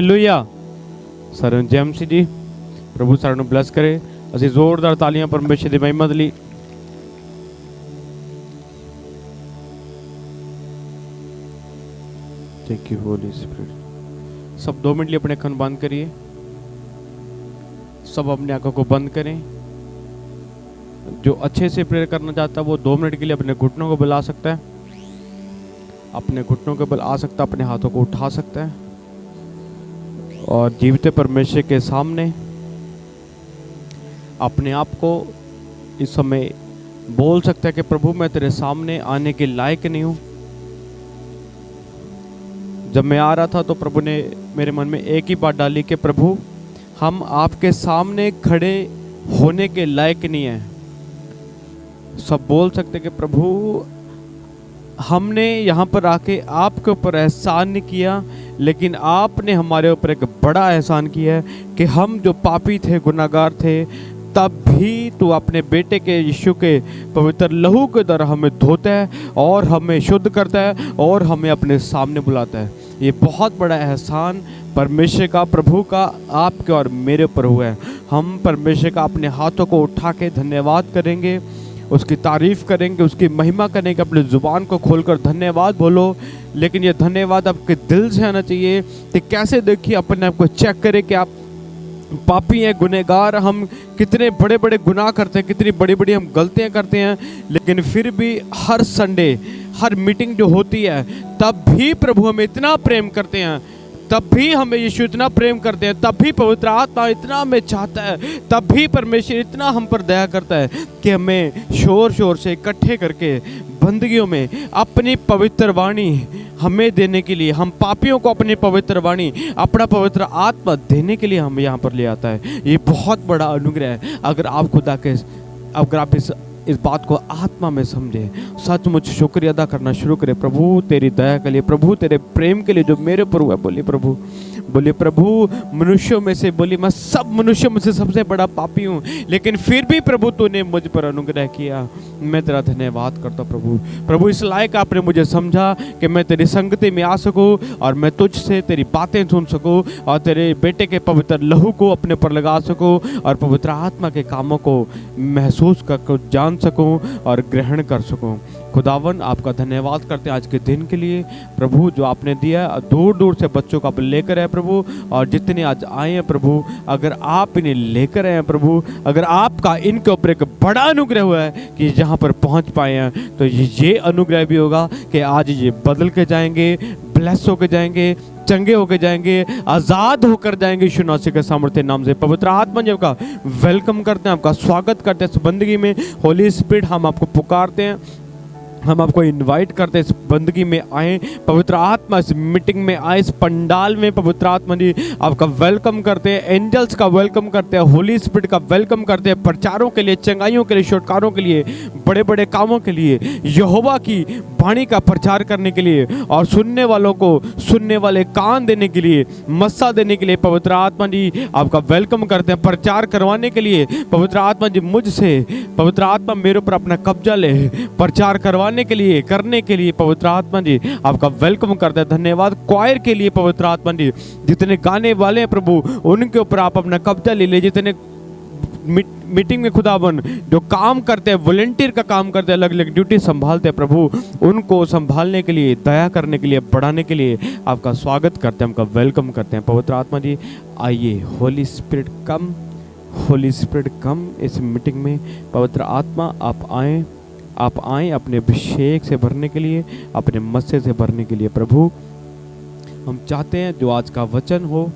Hallelujah. ਸਾਰਿਆਂ ਨੂੰ ਜੈ ਮਸੀਹ ਜੀ। ਪ੍ਰਭੂ ਸਾਰਿਆਂ ਨੂੰ ਬਲੈਸ ਕਰੇ। ਅਸੀਂ ਜ਼ੋਰਦਾਰ ਤਾਲੀਆਂ ਪਰਮੇਸ਼ਰ ਦੀ ਮਹਿਮਾ ਦੇ ਲਈ। Thank you Holi spirit. सब 2 मिनट लिए अपने कान बंद करिए। सब अपने आंखों को बंद करें। जो अच्छे से प्रेयर करना चाहता है वो 2 मिनट के लिए अपने घुटनों को बल आ सकता है, अपने घुटनों के बल आ सकता है, अपने हाथों को उठा सकता है और जीवित परमेश्वर के सामने अपने आप को इस समय बोल सकता है कि प्रभु मैं तेरे सामने आने के लायक नहीं हूँ। जब मैं आ रहा था तो प्रभु ने मेरे मन में एक ही बात डाली कि प्रभु हम आपके सामने खड़े होने के लायक नहीं हैं। सब बोल सकते कि प्रभु हमने यहाँ पर आके आपके ऊपर एहसान नहीं किया, लेकिन आपने हमारे ऊपर एक बड़ा एहसान किया है कि हम जो पापी थे, गुनाहगार थे, तब भी तू अपने बेटे के यीशु के पवित्र लहू के द्वारा हमें धोता है और हमें शुद्ध करता है और हमें अपने सामने बुलाता है। ये बहुत बड़ा एहसान परमेश्वर का, प्रभु का आपके और मेरे ऊपर हुआ है। हम परमेश्वर का अपने हाथों को उठा के धन्यवाद करेंगे, उसकी तारीफ़ करेंगे, उसकी महिमा करेंगे। अपनी ज़ुबान को खोलकर धन्यवाद बोलो, लेकिन ये धन्यवाद आपके दिल से आना चाहिए। कि कैसे देखिए, अपने आप को चेक करें कि आप पापी हैं, गुनहगार, हम कितने बड़े बड़े गुनाह करते हैं, कितनी बड़ी बड़ी हम गलतियां करते हैं, लेकिन फिर भी हर संडे, हर मीटिंग जो होती है, तब भी प्रभु हमें इतना प्रेम करते हैं, तब भी हमें यीशु इतना प्रेम करते हैं, तब भी पवित्र आत्मा इतना हमें चाहता है, तब भी परमेश्वर इतना हम पर दया करता है कि हमें शोर शोर से इकट्ठे करके बंदगियों में अपनी पवित्र वाणी हमें देने के लिए, हम पापियों को अपनी पवित्र वाणी, अपना पवित्र आत्मा देने के लिए हमें यहाँ पर ले आता है। ये बहुत बड़ा अनुग्रह है। अगर आप खुदा के, अगर आप इस बात को आत्मा में समझे, सचमुच शुक्रिया अदा करना शुरू करें प्रभु तेरी दया के लिए, प्रभु तेरे प्रेम के लिए जो मेरे ऊपर हुआ। बोलिए प्रभु मनुष्यों में से, बोलिए मैं सब मनुष्यों में से सबसे बड़ा पापी हूँ, लेकिन फिर भी प्रभु तूने मुझ पर अनुग्रह किया। मैं तेरा धन्यवाद करता हूँ प्रभु इस लायक आपने मुझे समझा कि मैं तेरी संगति में आ सकूँ और मैं तुझसे तेरी बातें सुन सकूँ और तेरे बेटे के पवित्र लहू को अपने पर लगा सकूँ और पवित्र आत्मा के कामों को महसूस कर जान सकूँ और ग्रहण कर सकूँ। खुदावन आपका धन्यवाद करते हैं आज के दिन के लिए प्रभु, जो आपने दिया। दूर दूर से बच्चों को आप लेकर आए प्रभु, और जितने आज आए हैं प्रभु, अगर आप इन्हें लेकर आए हैं प्रभु, अगर आपका इनके ऊपर एक बड़ा अनुग्रह हुआ है कि जहाँ पर पहुँच पाए हैं, तो ये अनुग्रह भी होगा कि आज ये बदल के जाएंगे, ब्लेस होकर जाएंगे, चंगे होकर जाएंगे, आज़ाद होकर जाएंगे यीशु मसीह के सामर्थ्य नाम से। पवित्र आत्मा जी आपका वेलकम करते हैं, आपका स्वागत करते हैं इस बंदगी में। होली स्पिरिट हम आपको पुकारते हैं, हम आपको इनवाइट करते हैं इस बंदगी में आए, पवित्र आत्मा इस मीटिंग में आए, इस पंडाल में पवित्र आत्मा जी आपका वेलकम करते हैं, एंजल्स का वेलकम करते हैं, होली स्पिरिट का वेलकम करते हैं, प्रचारों के लिए, चंगाइयों के लिए, छुटकारों के लिए, बड़े बड़े कामों के लिए, यहोवा की वाणी का प्रचार करने के लिए और सुनने वालों को सुनने वाले कान देने के लिए, मस्सा देने के लिए पवित्र आत्मा जी आपका वेलकम करते हैं। प्रचार करवाने के लिए पवित्र आत्मा जी मुझसे, पवित्र आत्मा मेरे ऊपर अपना कब्जा ले, प्रचार करवाने के लिए, करने के लिए पवित्र आत्मा जी आपका वेलकम करते हैं। धन्यवाद क्वायर के लिए पवित्र आत्मा जी, जितने गाने वाले हैं प्रभु उनके ऊपर आप अपना कब्जा ले लीजिए। जितने मीटिंग में खुदावन जो काम करते हैं, वॉलंटियर का काम करते हैं, अलग अलग ड्यूटी संभालते हैं प्रभु, उनको संभालने के लिए, दया करने के लिए, बढ़ाने के लिए आपका स्वागत करते हैं, आपका वेलकम करते हैं। पवित्र आत्मा जी आइए, होली स्पिरिट कम, होली स्पिरिट कम इस मीटिंग में। पवित्र आत्मा आप आएँ अपने अभिषेक से भरने के लिए, अपने मस्से से भरने के लिए प्रभु। हम चाहते हैं जो आज का वचन हो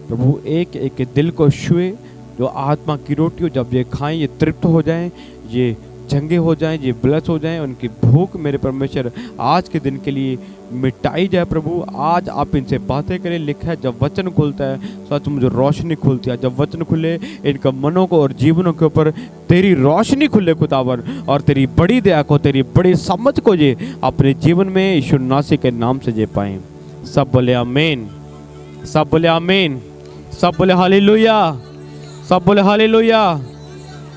प्रभु, एक एक के दिल को छुए, जो आत्मा की रोटी हो, जब ये खाएं ये तृप्त हो जाएं, ये चंगे हो जाएं, ये ब्लेस हो जाएं, उनकी भूख मेरे परमेश्वर आज के दिन के लिए मिटाई जाए प्रभु। आज आप इनसे बातें करें। लिखा है जब वचन खुलता है सच मुझे रोशनी खुलती है। जब वचन खुले इनका मनों को और जीवनों के ऊपर तेरी रोशनी खुले खुदावर, और तेरी बड़ी दया को, तेरी बड़ी समझ को ये अपने जीवन में यीशु मसीह के नाम से जे पाएं। सब बोले आमीन, सब बोले आमीन, सब बोले हालेलुया, सब बोले हालेलुया।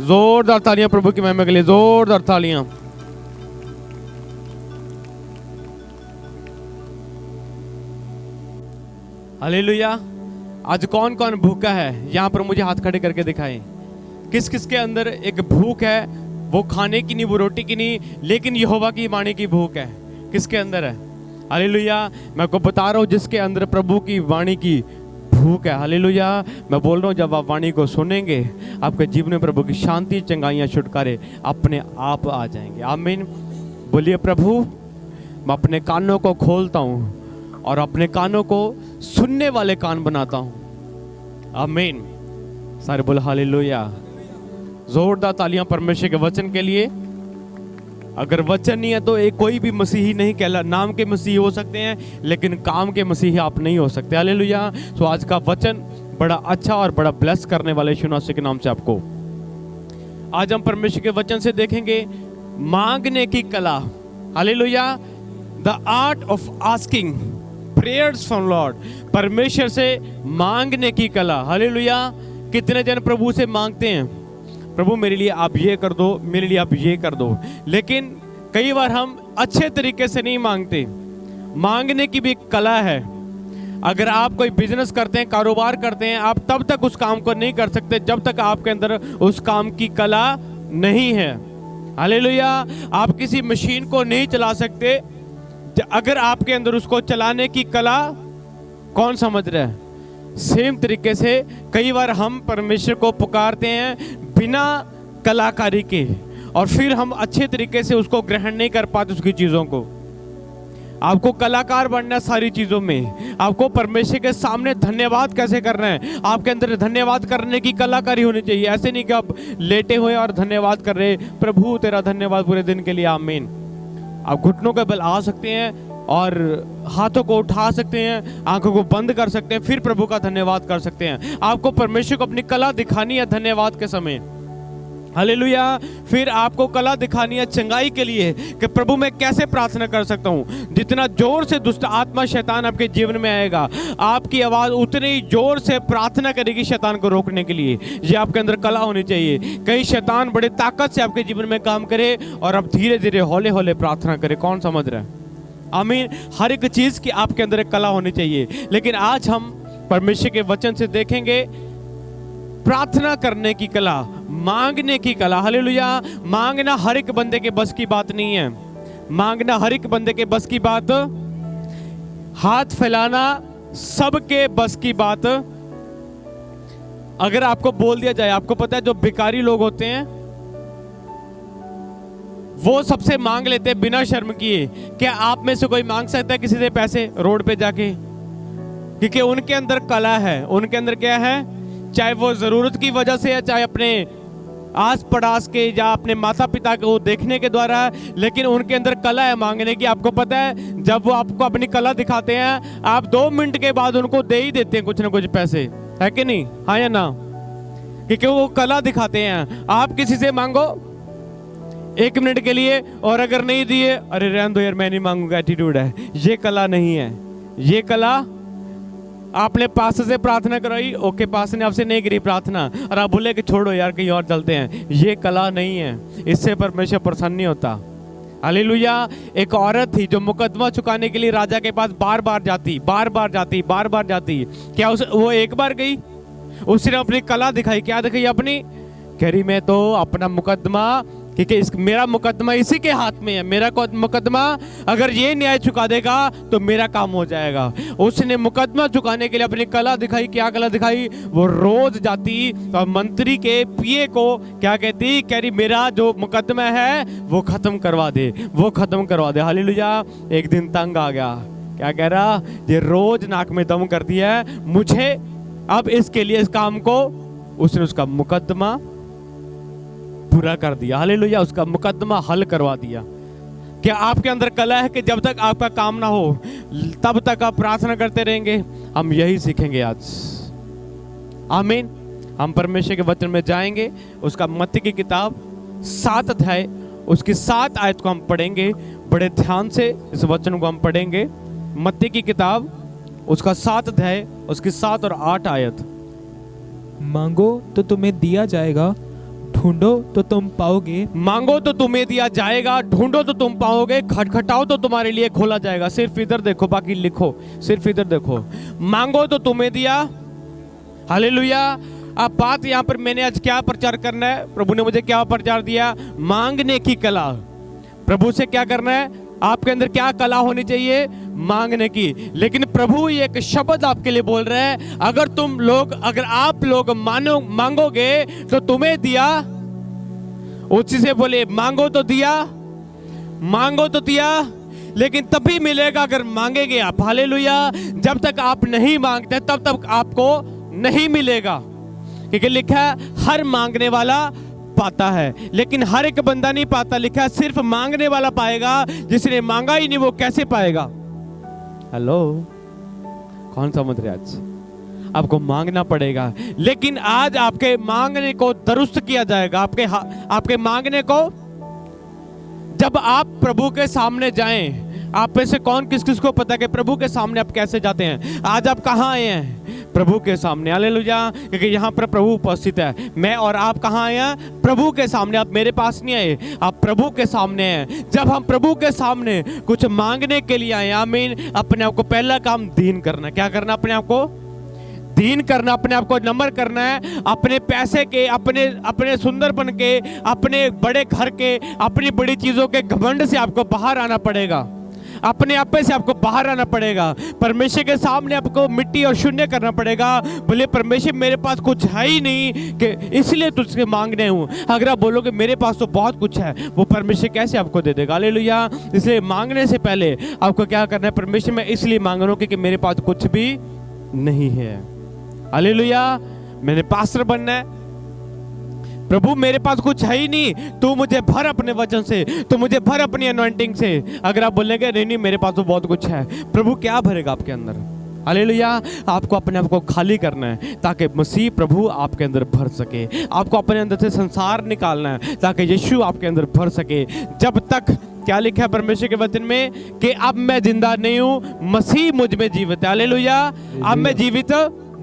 जोरदार तालियां प्रभु की महिमा के लिए, जोरदार तालियां। हालेलुया। आज कौन कौन भूखा है यहाँ पर मुझे हाथ खड़े करके दिखाएं। किस किस के अंदर एक भूख है, वो खाने की नहीं, वो रोटी की नहीं, लेकिन यहोवा की वाणी की भूख है। किसके अंदर है? हालेलुया। मैं आपको बता रहा हूँ जिसके अंदर प्रभु की वाणी की भूख है, हालेलुया, मैं बोल रहा हूँ जब आप वाणी को सुनेंगे आपके जीवन में प्रभु की शांति, चंगाइयाँ, छुटकारे अपने आप आ जाएंगे। आमीन। बोलिए प्रभु मैं अपने कानों को खोलता हूँ और अपने कानों को सुनने वाले कान बनाता हूँ। आमीन। सारे बोल हालेलुया। जोरदार तालियां परमेश्वर के वचन के लिए। अगर वचन नहीं है तो एक कोई भी मसीही नहीं कहला। नाम के मसीही हो सकते हैं लेकिन काम के मसीही आप नहीं हो सकते। हालेलुया। तो आज का वचन बड़ा अच्छा और बड़ा ब्लेस करने वाले यीशु मसीह के नाम से आपको। आज हम परमेश्वर के वचन से देखेंगे मांगने की कला। Hallelujah. The art of asking prayers from Lord. परमेश्वर से मांगने की कला। हालेलुया। कितने जन प्रभु से मांगते हैं, प्रभु मेरे लिए आप ये कर दो, मेरे लिए आप ये कर दो, लेकिन कई बार हम अच्छे तरीके से नहीं मांगते। मांगने की भी एक कला है। अगर आप कोई बिजनेस करते हैं, कारोबार करते हैं, आप तब तक उस काम को नहीं कर सकते जब तक आपके अंदर उस काम की कला नहीं है। हालेलुया। आप किसी मशीन को नहीं चला सकते अगर आपके अंदर उसको चलाने की कला कौन समझ रहा है। सेम तरीके से कई बार हम परमेश्वर को पुकारते हैं बिना कलाकारी के और फिर हम अच्छे तरीके से उसको ग्रहण नहीं कर पाते उसकी चीज़ों को। आपको कलाकार बनना है सारी चीज़ों में। आपको परमेश्वर के सामने धन्यवाद कैसे करना है, आपके अंदर धन्यवाद करने की कलाकारी होनी चाहिए। ऐसे नहीं कि आप लेटे हुए और धन्यवाद कर रहे, प्रभु तेरा धन्यवाद पूरे दिन के लिए, आमीन। आप घुटनों के बल आ सकते हैं और हाथों को उठा सकते हैं, आंखों को बंद कर सकते हैं, फिर प्रभु का धन्यवाद कर सकते हैं। आपको परमेश्वर को अपनी कला दिखानी है धन्यवाद के समय। हालेलुया। फिर आपको कला दिखानी है चंगाई के लिए कि प्रभु मैं कैसे प्रार्थना कर सकता हूँ। जितना जोर से दुष्ट आत्मा शैतान आपके जीवन में आएगा, आपकी आवाज़ उतनी ही जोर से प्रार्थना करेगी शैतान को रोकने के लिए। ये आपके अंदर कला होनी चाहिए। कहीं शैतान बड़े ताकत से आपके जीवन में काम करे और आप धीरे धीरे हौले हौले प्रार्थना करें। कौन समझ रहा है? आमीन। हर एक चीज़ की आपके अंदर एक कला होनी चाहिए। लेकिन आज हम परमेश्वर के वचन से देखेंगे प्रार्थना करने की कला, मांगने की कला। हालेलुया। मांगना हर एक बंदे के बस की बात नहीं है। मांगना हर एक बंदे के बस की बात, हाथ फैलाना सबके बस की बात। अगर आपको बोल दिया जाए, आपको पता है जो भिखारी लोग होते हैं वो सबसे मांग लेते हैं बिना शर्म किए। क्या आप में से कोई मांग सकता है किसी से पैसे रोड पे जाके? क्योंकि उनके अंदर कला है। उनके अंदर क्या है, चाहे वो जरूरत की वजह से है, चाहे अपने आस पड़ास के या अपने माता पिता को देखने के द्वारा, लेकिन उनके अंदर कला है मांगने की। आपको पता है जब वो आपको अपनी कला दिखाते हैं, आप 2 मिनट के बाद उनको दे ही देते हैं कुछ ना कुछ पैसे, है कि नहीं? हाँ या ना? क्योंकि वो कला दिखाते हैं। आप किसी से मांगो 1 मिनट के लिए और अगर नहीं दिए, अरे रहने दो यार मैं नहीं मांगूंगा, एटीट्यूड है। ये कला नहीं है। ये कला आपने पास से प्रार्थना कराई, ओके पास ने आपसे नहीं करी प्रार्थना और आप बोले कि छोड़ो यार कहीं और चलते हैं, ये कला नहीं है। इससे परमेश्वर प्रसन्न नहीं होता। हालेलुया। एक औरत थी जो मुकदमा चुकाने के लिए राजा के पास बार बार जाती। क्या वो एक बार गई? उसने अपनी कला दिखाई। क्या दिखाई अपनी? कह रही मैं तो अपना मुकदमा, क्योंकि मेरा मुकदमा इसी के हाथ में है, मेरा मुकदमा अगर ये न्याय चुका देगा तो मेरा काम हो जाएगा। उसने मुकदमा चुकाने के लिए अपनी कला दिखाई। क्या कला दिखाई? वो रोज जाती और मंत्री के पीए को क्या कहती, कह रही मेरा जो मुकदमा है वो खत्म करवा दे, हालेलुया। एक दिन तंग आ गया। क्या कह रहा, ये रोज नाक में दम करती है, मुझे अब इसके लिए इस काम को, उसने उसका मुकदमा पूरा कर दिया। हालेलुया। उसका मुकदमा हल करवा दिया। क्या आपके अंदर कला है कि जब तक आपका काम ना हो तब तक आप प्रार्थना करते रहेंगे? हम यही सीखेंगे आज, आमीन। हम परमेश्वर के वचन में जाएंगे। उसका मत्ती की किताब 7 अध्याय उसकी 7 आयत को हम पढ़ेंगे। बड़े ध्यान से इस वचन को हम पढ़ेंगे। मत्ती की किताब उसका 7 अध्याय उसकी 7 और 8 आयत। मांगो तो तुम्हें दिया जाएगा, ढूंढो तो तुम पाओगे। मांगो तो तुम्हें दिया जाएगा, ढूंढो तो तुम पाओगे, खटखटाओ तो तुम्हारे लिए खोला जाएगा। सिर्फ इधर देखो, बाकी लिखो, सिर्फ इधर देखो। मांगो तो तुम्हें दिया हालेलुया। अब बात यहाँ पर मैंने आज क्या प्रचार करना है, प्रभु ने मुझे क्या प्रचार दिया, मांगने की कला। प्रभु से क्या करना है, आपके अंदर क्या कला होनी चाहिए, मांगने की। लेकिन प्रभु ये एक शब्द आपके लिए बोल रहे हैं, अगर आप लोग मांगोगे तो तुम्हें दिया। उसी से बोले मांगो तो दिया, मांगो तो दिया, लेकिन तभी मिलेगा अगर मांगेंगे आप। हालेलुया। जब तक आप नहीं मांगते तब तक आपको नहीं मिलेगा, क्योंकि लिखा है हर मांगने वाला पाता है, लेकिन हर एक बंदा नहीं पाता। लिखा है सिर्फ मांगने वाला पाएगा, जिसने मांगा ही नहीं वो कैसे पाएगा। हेलो, कौन समझ रहे? आज आपको मांगना पड़ेगा, लेकिन आज आपके मांगने को दुरुस्त किया जाएगा। आपके मांगने को, जब आप प्रभु के सामने जाएं, आप में से कौन किस किस को पता है कि प्रभु के सामने आप कैसे जाते हैं? आज आप कहाँ आए हैं? प्रभु के सामने। हालेलुया। क्योंकि यहाँ पर प्रभु उपस्थित है। मैं और आप कहाँ आए हैं? प्रभु के सामने। आप मेरे पास नहीं आए, आप प्रभु के सामने हैं। जब हम प्रभु के सामने कुछ मांगने के लिए आए, आमीन, अपने आप को पहला काम दीन करना। क्या करना? अपने आप को दीन करना, अपने आप को नम्र करना है। अपने पैसे के, अपने सुंदरपन के, अपने बड़े घर के, अपनी बड़ी चीजों के घमंड से आपको बाहर आना पड़ेगा। अपने आप से आपको बाहर आना पड़ेगा। परमेश्वर के सामने आपको मिट्टी और शून्य करना पड़ेगा। बोले परमेश्वर मेरे पास कुछ है ही नहीं कि इसलिए तुझसे मांगने हूँ। अगर आप बोलोगे मेरे पास तो बहुत कुछ है, वो परमेश्वर कैसे आपको दे देगा? हालेलुया। इसलिए मांगने से पहले आपको क्या करना है? परमेश्वर मैं इसलिए मांग रहा हूँ क्योंकि मेरे पास कुछ भी नहीं है। हालेलुया। मैंने पास्टर बनना है, प्रभु मेरे पास कुछ है ही नहीं, तू मुझे भर अपने वचन से, तू मुझे भर अपनी अनॉइंटिंग से। अगर आप बोलेंगे नहीं मेरे पास तो बहुत कुछ है, प्रभु क्या भरेगा आपके अंदर? हालेलुया। आपको अपने आप को खाली करना है ताकि मसीह प्रभु आपके अंदर भर सके। आपको अपने अंदर से संसार निकालना है ताकि यीशु आपके अंदर भर सके। जब तक, क्या लिखा है परमेश्वर के वचन में, कि अब मैं जिंदा नहीं हूँ, मसीह मुझ में जीवित है। हालेलुया। अब मैं जीवित,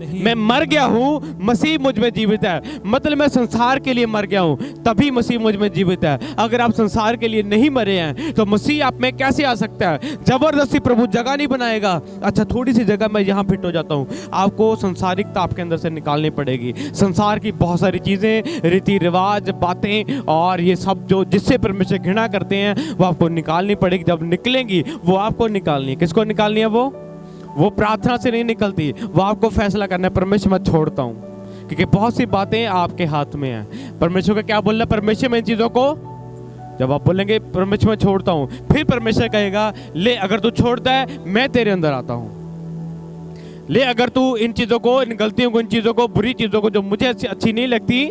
मैं मर गया हूँ, मसीह मुझ में जीवित है। मतलब मैं संसार के लिए मर गया हूँ, तभी मसीह मुझ में जीवित है। अगर आप संसार के लिए नहीं मरे हैं तो मसीह आप में कैसे आ सकता है? जबरदस्ती प्रभु जगह नहीं बनाएगा। अच्छा थोड़ी सी जगह मैं यहाँ फिट हो जाता हूँ। आपको संसारिकता आपके अंदर से निकालनी पड़ेगी। संसार की बहुत सारी चीजें, रीति रिवाज, बातें और ये सब जो जिससे परमेश्वर घृणा करते हैं वो आपको निकालनी पड़ेगी। जब निकलेंगी वो आपको निकालनी है। किसको निकालनी है? वो प्रार्थना से नहीं निकलती, वो आपको फैसला करना है। परमेश्वर मैं छोड़ता हूँ, क्योंकि बहुत सी बातें आपके हाथ में हैं। परमेश्वर का क्या बोलना है? परमेश्वर मैं इन चीज़ों को, जब आप बोलेंगे परमेश्वर मैं छोड़ता हूँ, फिर परमेश्वर कहेगा ले अगर तू छोड़ता है मैं तेरे अंदर आता हूँ। ले अगर तू इन चीज़ों को, इन गलतियों को, इन चीज़ों को, बुरी चीज़ों को जो मुझे अच्छी नहीं लगती,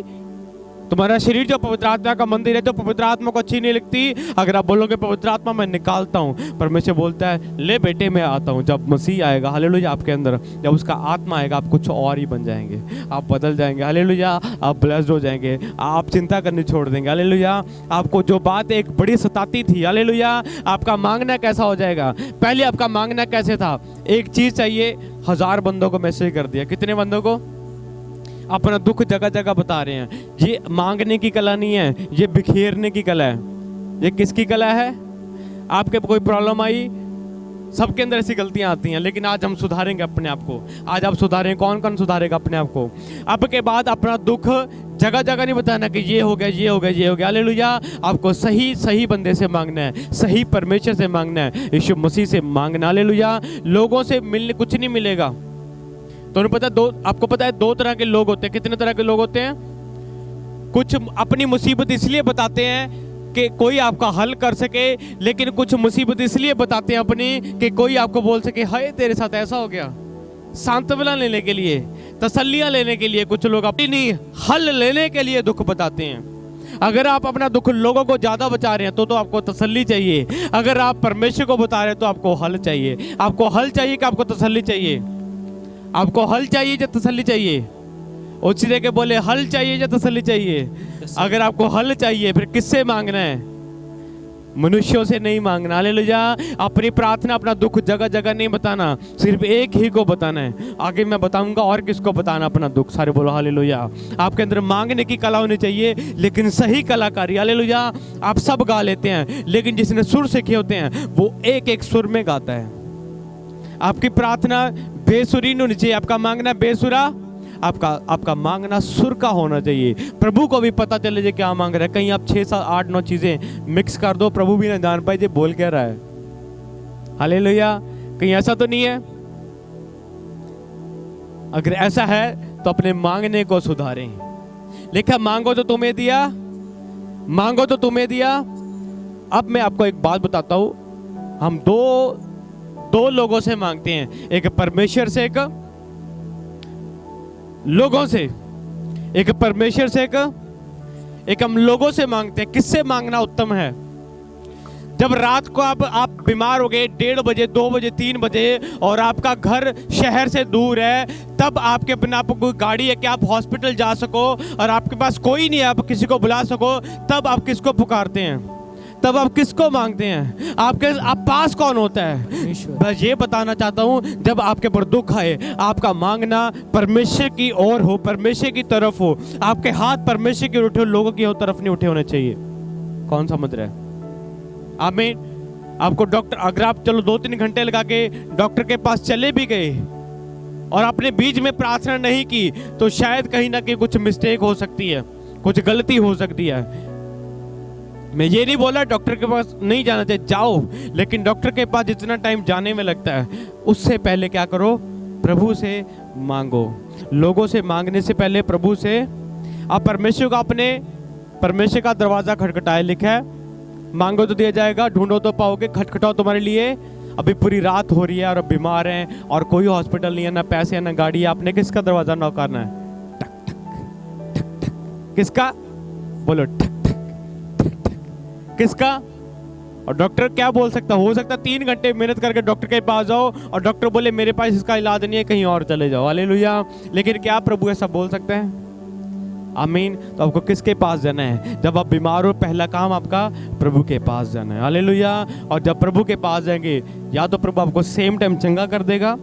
तुम्हारा शरीर जो पवित्र आत्मा का मंदिर है, जो पवित्र आत्मा को अच्छी नहीं लगती, अगर आप बोलोगे पवित्र आत्मा मैं निकालता हूँ, परमेश्वर बोलता है ले बेटे मैं आता हूँ। जब मसीह आएगा, हालेलुया, आपके अंदर जब उसका आत्मा आएगा आप कुछ और ही बन जाएंगे, आप बदल जाएंगे। हालेलुया। आप ब्लेस्ड हो जाएंगे, आप चिंता करनी छोड़ देंगे। हालेलुया। आपको जो बात एक बड़ी सताती थी, हालेलुया, आपका मांगना कैसा हो जाएगा? पहले आपका मांगना कैसे था? एक चीज़ चाहिए, 1000 बंदों को मैसेज कर दिया। कितने बंदों को? अपना दुख जगह जगह बता रहे हैं। ये मांगने की कला नहीं है, ये बिखेरने की कला है। ये किसकी कला है? आपके कोई प्रॉब्लम आई, सबके अंदर ऐसी गलतियां आती हैं, लेकिन आज हम सुधारेंगे अपने आप को। आज आप सुधारें। कौन कौन सुधारेगा अपने आप को? अब के बाद अपना दुख जगह जगह नहीं बताना कि ये हो गया, ये हो गया, ये हो गया। हालेलुया। आपको सही बंदे से मांगना है, सही परमेश्वर से मांगना है, यीशु मसीह से मांगना। हालेलुया। लोगों से मिलने कुछ नहीं मिलेगा। तो आपको पता है 2 तरह के लोग होते हैं। कितने तरह के लोग होते हैं? कुछ अपनी मुसीबत इसलिए बताते हैं कि कोई आपका हल कर सके, लेकिन कुछ मुसीबत इसलिए बताते हैं अपनी कि कोई आपको बोल सके हाय तेरे साथ ऐसा हो गया। सांत्वना लेने के लिए, तसल्लियां लेने के लिए कुछ लोग अपनी हल लेने के लिए दुख बताते हैं। अगर आप अपना दुख लोगों को ज्यादा बचा रहे हैं तो आपको तसल्ली चाहिए। अगर आप परमेश्वर को बता रहे हैं तो आपको हल चाहिए। आपको हल चाहिए कि आपको तसल्ली चाहिए? आपको हल चाहिए या तसल्ली चाहिए? उसी के बोले हल चाहिए या तसल्ली चाहिए? अगर आपको हल चाहिए फिर किससे मांगना है? मनुष्यों से नहीं मांगना। हालेलुया। अपनी प्रार्थना, अपना दुख जगह जगह नहीं बताना, सिर्फ एक ही को बताना है। आगे मैं बताऊंगा और किसको बताना अपना दुख। सारे बोलो हालेलुया। आपके अंदर मांगने की कला होनी चाहिए, लेकिन सही कलाकारी। हालेलुया। आप सब गा लेते हैं, लेकिन जिसने सुर सीखे होते हैं वो एक एक सुर में गाता है। आपकी प्रार्थना बेसुरी नहीं होनी चाहिए, आपका मांगना बेसुरा। आपका मांगना सुर का होना चाहिए। प्रभु को भी पता चले जे क्या मांग रहा है। कहीं आप 6, 7, 8, 9 चीजें मिक्स कर दो, प्रभु भी ना जान पाए जे बोल क्या रहा है। हालेलुया। कहीं ऐसा तो नहीं है? अगर ऐसा है तो अपने मांगने को सुधारें। लिखा मांगो तो तुम्हें दिया, मांगो तो तुम्हें दिया। अब मैं आपको एक बात बताता हूं, हम दो लोगों से मांगते हैं, एक परमेश्वर से, एक लोगों से। एक परमेश्वर से, एक हम लोगों से मांगते हैं। किससे मांगना उत्तम है? जब रात को आप बीमार हो गए 1:30 बजे, 2 बजे, 3 बजे और आपका घर शहर से दूर है, तब आपके बिना कोई गाड़ी है कि आप हॉस्पिटल जा सको और आपके पास कोई नहीं है, आप किसी को बुला सको, तब आप किसको पुकारते हैं? तब आप किसको मांगते हैं? आप पास कौन होता है? बस ये बताना चाहता हूं, जब आपके पर दुख आए, आपका मांगना परमेश्वर की ओर हो, परमेश्वर की तरफ हो। आपके हाथ परमेश्वर की ओर उठे हो, लोगों की तरफ नहीं उठे होने चाहिए। कौन समझ रहा है? आमीन। आपको डॉक्टर, अगर आप चलो 2-3 घंटे लगा के डॉक्टर के पास चले भी गए और आपने बीच में प्रार्थना नहीं की, तो शायद कहीं ना कहीं कुछ मिस्टेक हो सकती है, कुछ गलती हो सकती है। मैं ये नहीं बोला डॉक्टर के पास नहीं जाना चाहिए, जाओ, लेकिन डॉक्टर के पास जितना टाइम जाने में लगता है, उससे पहले क्या करो? प्रभु से मांगो। लोगों से मांगने से पहले प्रभु से। आप परमेश्वर का, अपने परमेश्वर का दरवाजा खटखटाए। लिखा है मांगो तो दिया जाएगा, ढूंढो तो पाओगे, खटखटाओ तुम्हारे लिए। अभी पूरी रात हो रही है और बीमार हैं और कोई हॉस्पिटल नहीं है, ना पैसे है ना गाड़ी है, आपने किसका दरवाजा नॉक करना है? ठक ठक ठक ठक। किसका? बोलो ठक ठक ठक ठक। किसका? और डॉक्टर क्या बोल सकता? हो सकता 3 घंटे मेहनत करके डॉक्टर के पास जाओ और डॉक्टर बोले मेरे पास इसका इलाज नहीं है, कहीं और चले जाओ। हालेलुया। लेकिन क्या प्रभु ऐसा बोल सकते हैं? आमीन। तो आपको किसके पास जाना है? जब आप बीमार हो, पहला काम आपका प्रभु के पास जाना है। हालेलुया। और जब प्रभु के पास जाएंगे, या तो प्रभु आपको सेम टाइम चंगा कर देगा,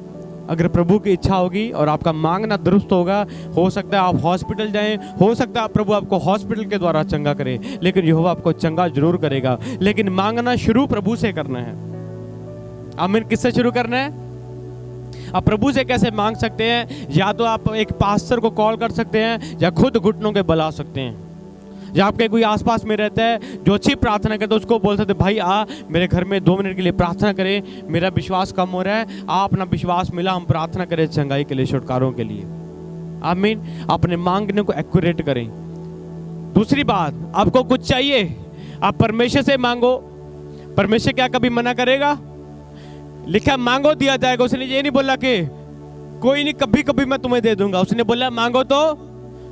अगर प्रभु की इच्छा होगी और आपका मांगना दुरुस्त होगा। हो सकता है आप हॉस्पिटल जाएं, हो सकता है प्रभु आपको हॉस्पिटल के द्वारा चंगा करे, लेकिन यहोवा आपको चंगा जरूर करेगा। लेकिन मांगना शुरू प्रभु से करना है। आमीन। किससे शुरू करना है? आप प्रभु से कैसे मांग सकते हैं? या तो आप एक पास्टर को कॉल कर सकते हैं, या खुद घुटनों के बल आ सकते हैं। या आपके कोई आसपास में रहता है जो अच्छी प्रार्थना करता है, उसको बोल सकते भाई आ मेरे घर में 2 मिनट के लिए प्रार्थना करें, मेरा विश्वास कम हो रहा है, आ अपना विश्वास मिला, हम प्रार्थना करें चंगाई के लिए, छुटकारों के लिए। आमीन। अपने मांगने को एक्यूरेट करें। दूसरी बात, आपको कुछ चाहिए, आप परमेश्वर से मांगो। परमेश्वर क्या कभी मना करेगा? लिखा मांगो दिया जाएगा। उसने ये नहीं बोला कि कोई नहीं कभी कभी मैं तुम्हें दे दूंगा। उसने बोला मांगो तो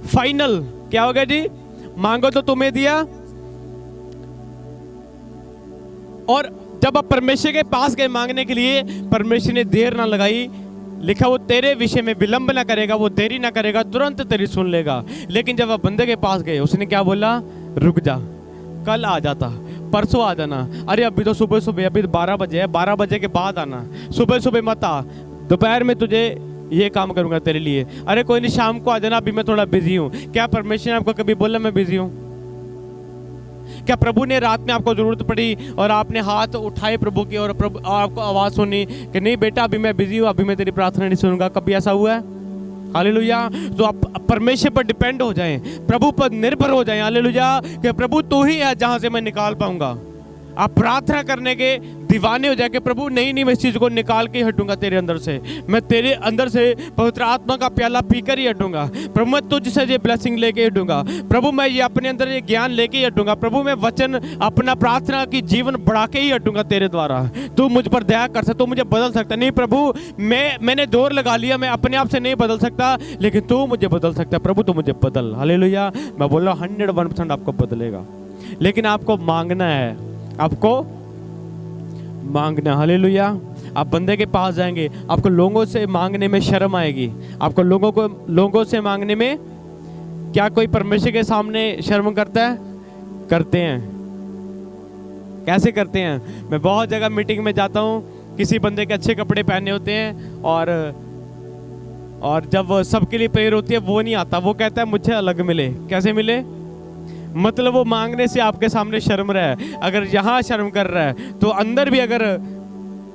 फाइनल। क्या हो गया जी? मांगो तो तुम्हें दिया। और जब आप परमेश्वर के पास गए मांगने के लिए, परमेश्वर ने देर ना लगाई। लिखा वो तेरे विषय में विलंब ना करेगा, वो देरी ना करेगा, तुरंत तेरी सुन लेगा। लेकिन जब आप बंदे के पास गए, उसने क्या बोला? रुक जा, कल आ जाता, परसों आ जाना। अरे अभी तो सुबह सुबह, अभी 12 बजे है, 12 बजे के बाद आना, सुबह सुबह मत आ, दोपहर में तुझे ये काम करूंगा तेरे लिए। अरे कोई नहीं, शाम को आ जाना, अभी मैं थोड़ा बिजी हूँ। क्या परमेश्वर ने आपको कभी बोला मैं बिजी हूँ? क्या प्रभु ने रात में आपको जरूरत पड़ी और आपने हाथ उठाए प्रभु की और प्रभु आपको आवाज सुनी कि नहीं बेटा अभी मैं बिजी हूँ, अभी मैं तेरी प्रार्थना नहीं सुनूंगा? कभी ऐसा हुआ है? हालेलुया। तो आप परमेश्वर पर डिपेंड हो जाएं, प्रभु पर निर्भर हो जाएं। हालेलुया। कि प्रभु तू ही है जहां से मैं निकाल पाऊंगा। आप प्रार्थना करने के दीवाने हो जाके प्रभु नहीं मैं इस चीज को निकाल के ही हटूंगा तेरे अंदर से, मैं तेरे अंदर से पवित्र आत्मा का प्याला पीकर ही हटूंगा। प्रभु मैं तुझसे ये ब्लेसिंग लेके हटूंगा। प्रभु मैं ये अपने अंदर ये ज्ञान लेके ही हटूंगा। प्रभु मैं वचन अपना प्रार्थना की जीवन बढ़ा के ही हटूंगा तेरे द्वारा। तू मुझ पर दया कर सकता, तू मुझे बदल सकता। नहीं प्रभु मैंने दौर लगा लिया, मैं अपने आप से नहीं बदल सकता, लेकिन तू मुझे बदल सकता है। प्रभु तू मुझे बदल। हालेलुया। मैं बोल रहा हूँ 101% आपको बदलेगा, लेकिन आपको मांगना है, आपको मांगना। हालेलुया। आप बंदे के पास जाएंगे, आपको लोगों से मांगने में शर्म आएगी। आपको लोगों से मांगने में, क्या कोई परमेश्वर के सामने शर्म करता है? करते हैं। कैसे करते हैं? मैं बहुत जगह मीटिंग में जाता हूँ, किसी बंदे के अच्छे कपड़े पहने होते हैं और जब सबके लिए प्रेयर होती है वो नहीं आता, वो कहता है मुझे अलग मिले। कैसे मिले? मतलब वो मांगने से आपके सामने शर्म रहा है। अगर यहाँ शर्म कर रहा है तो अंदर भी अगर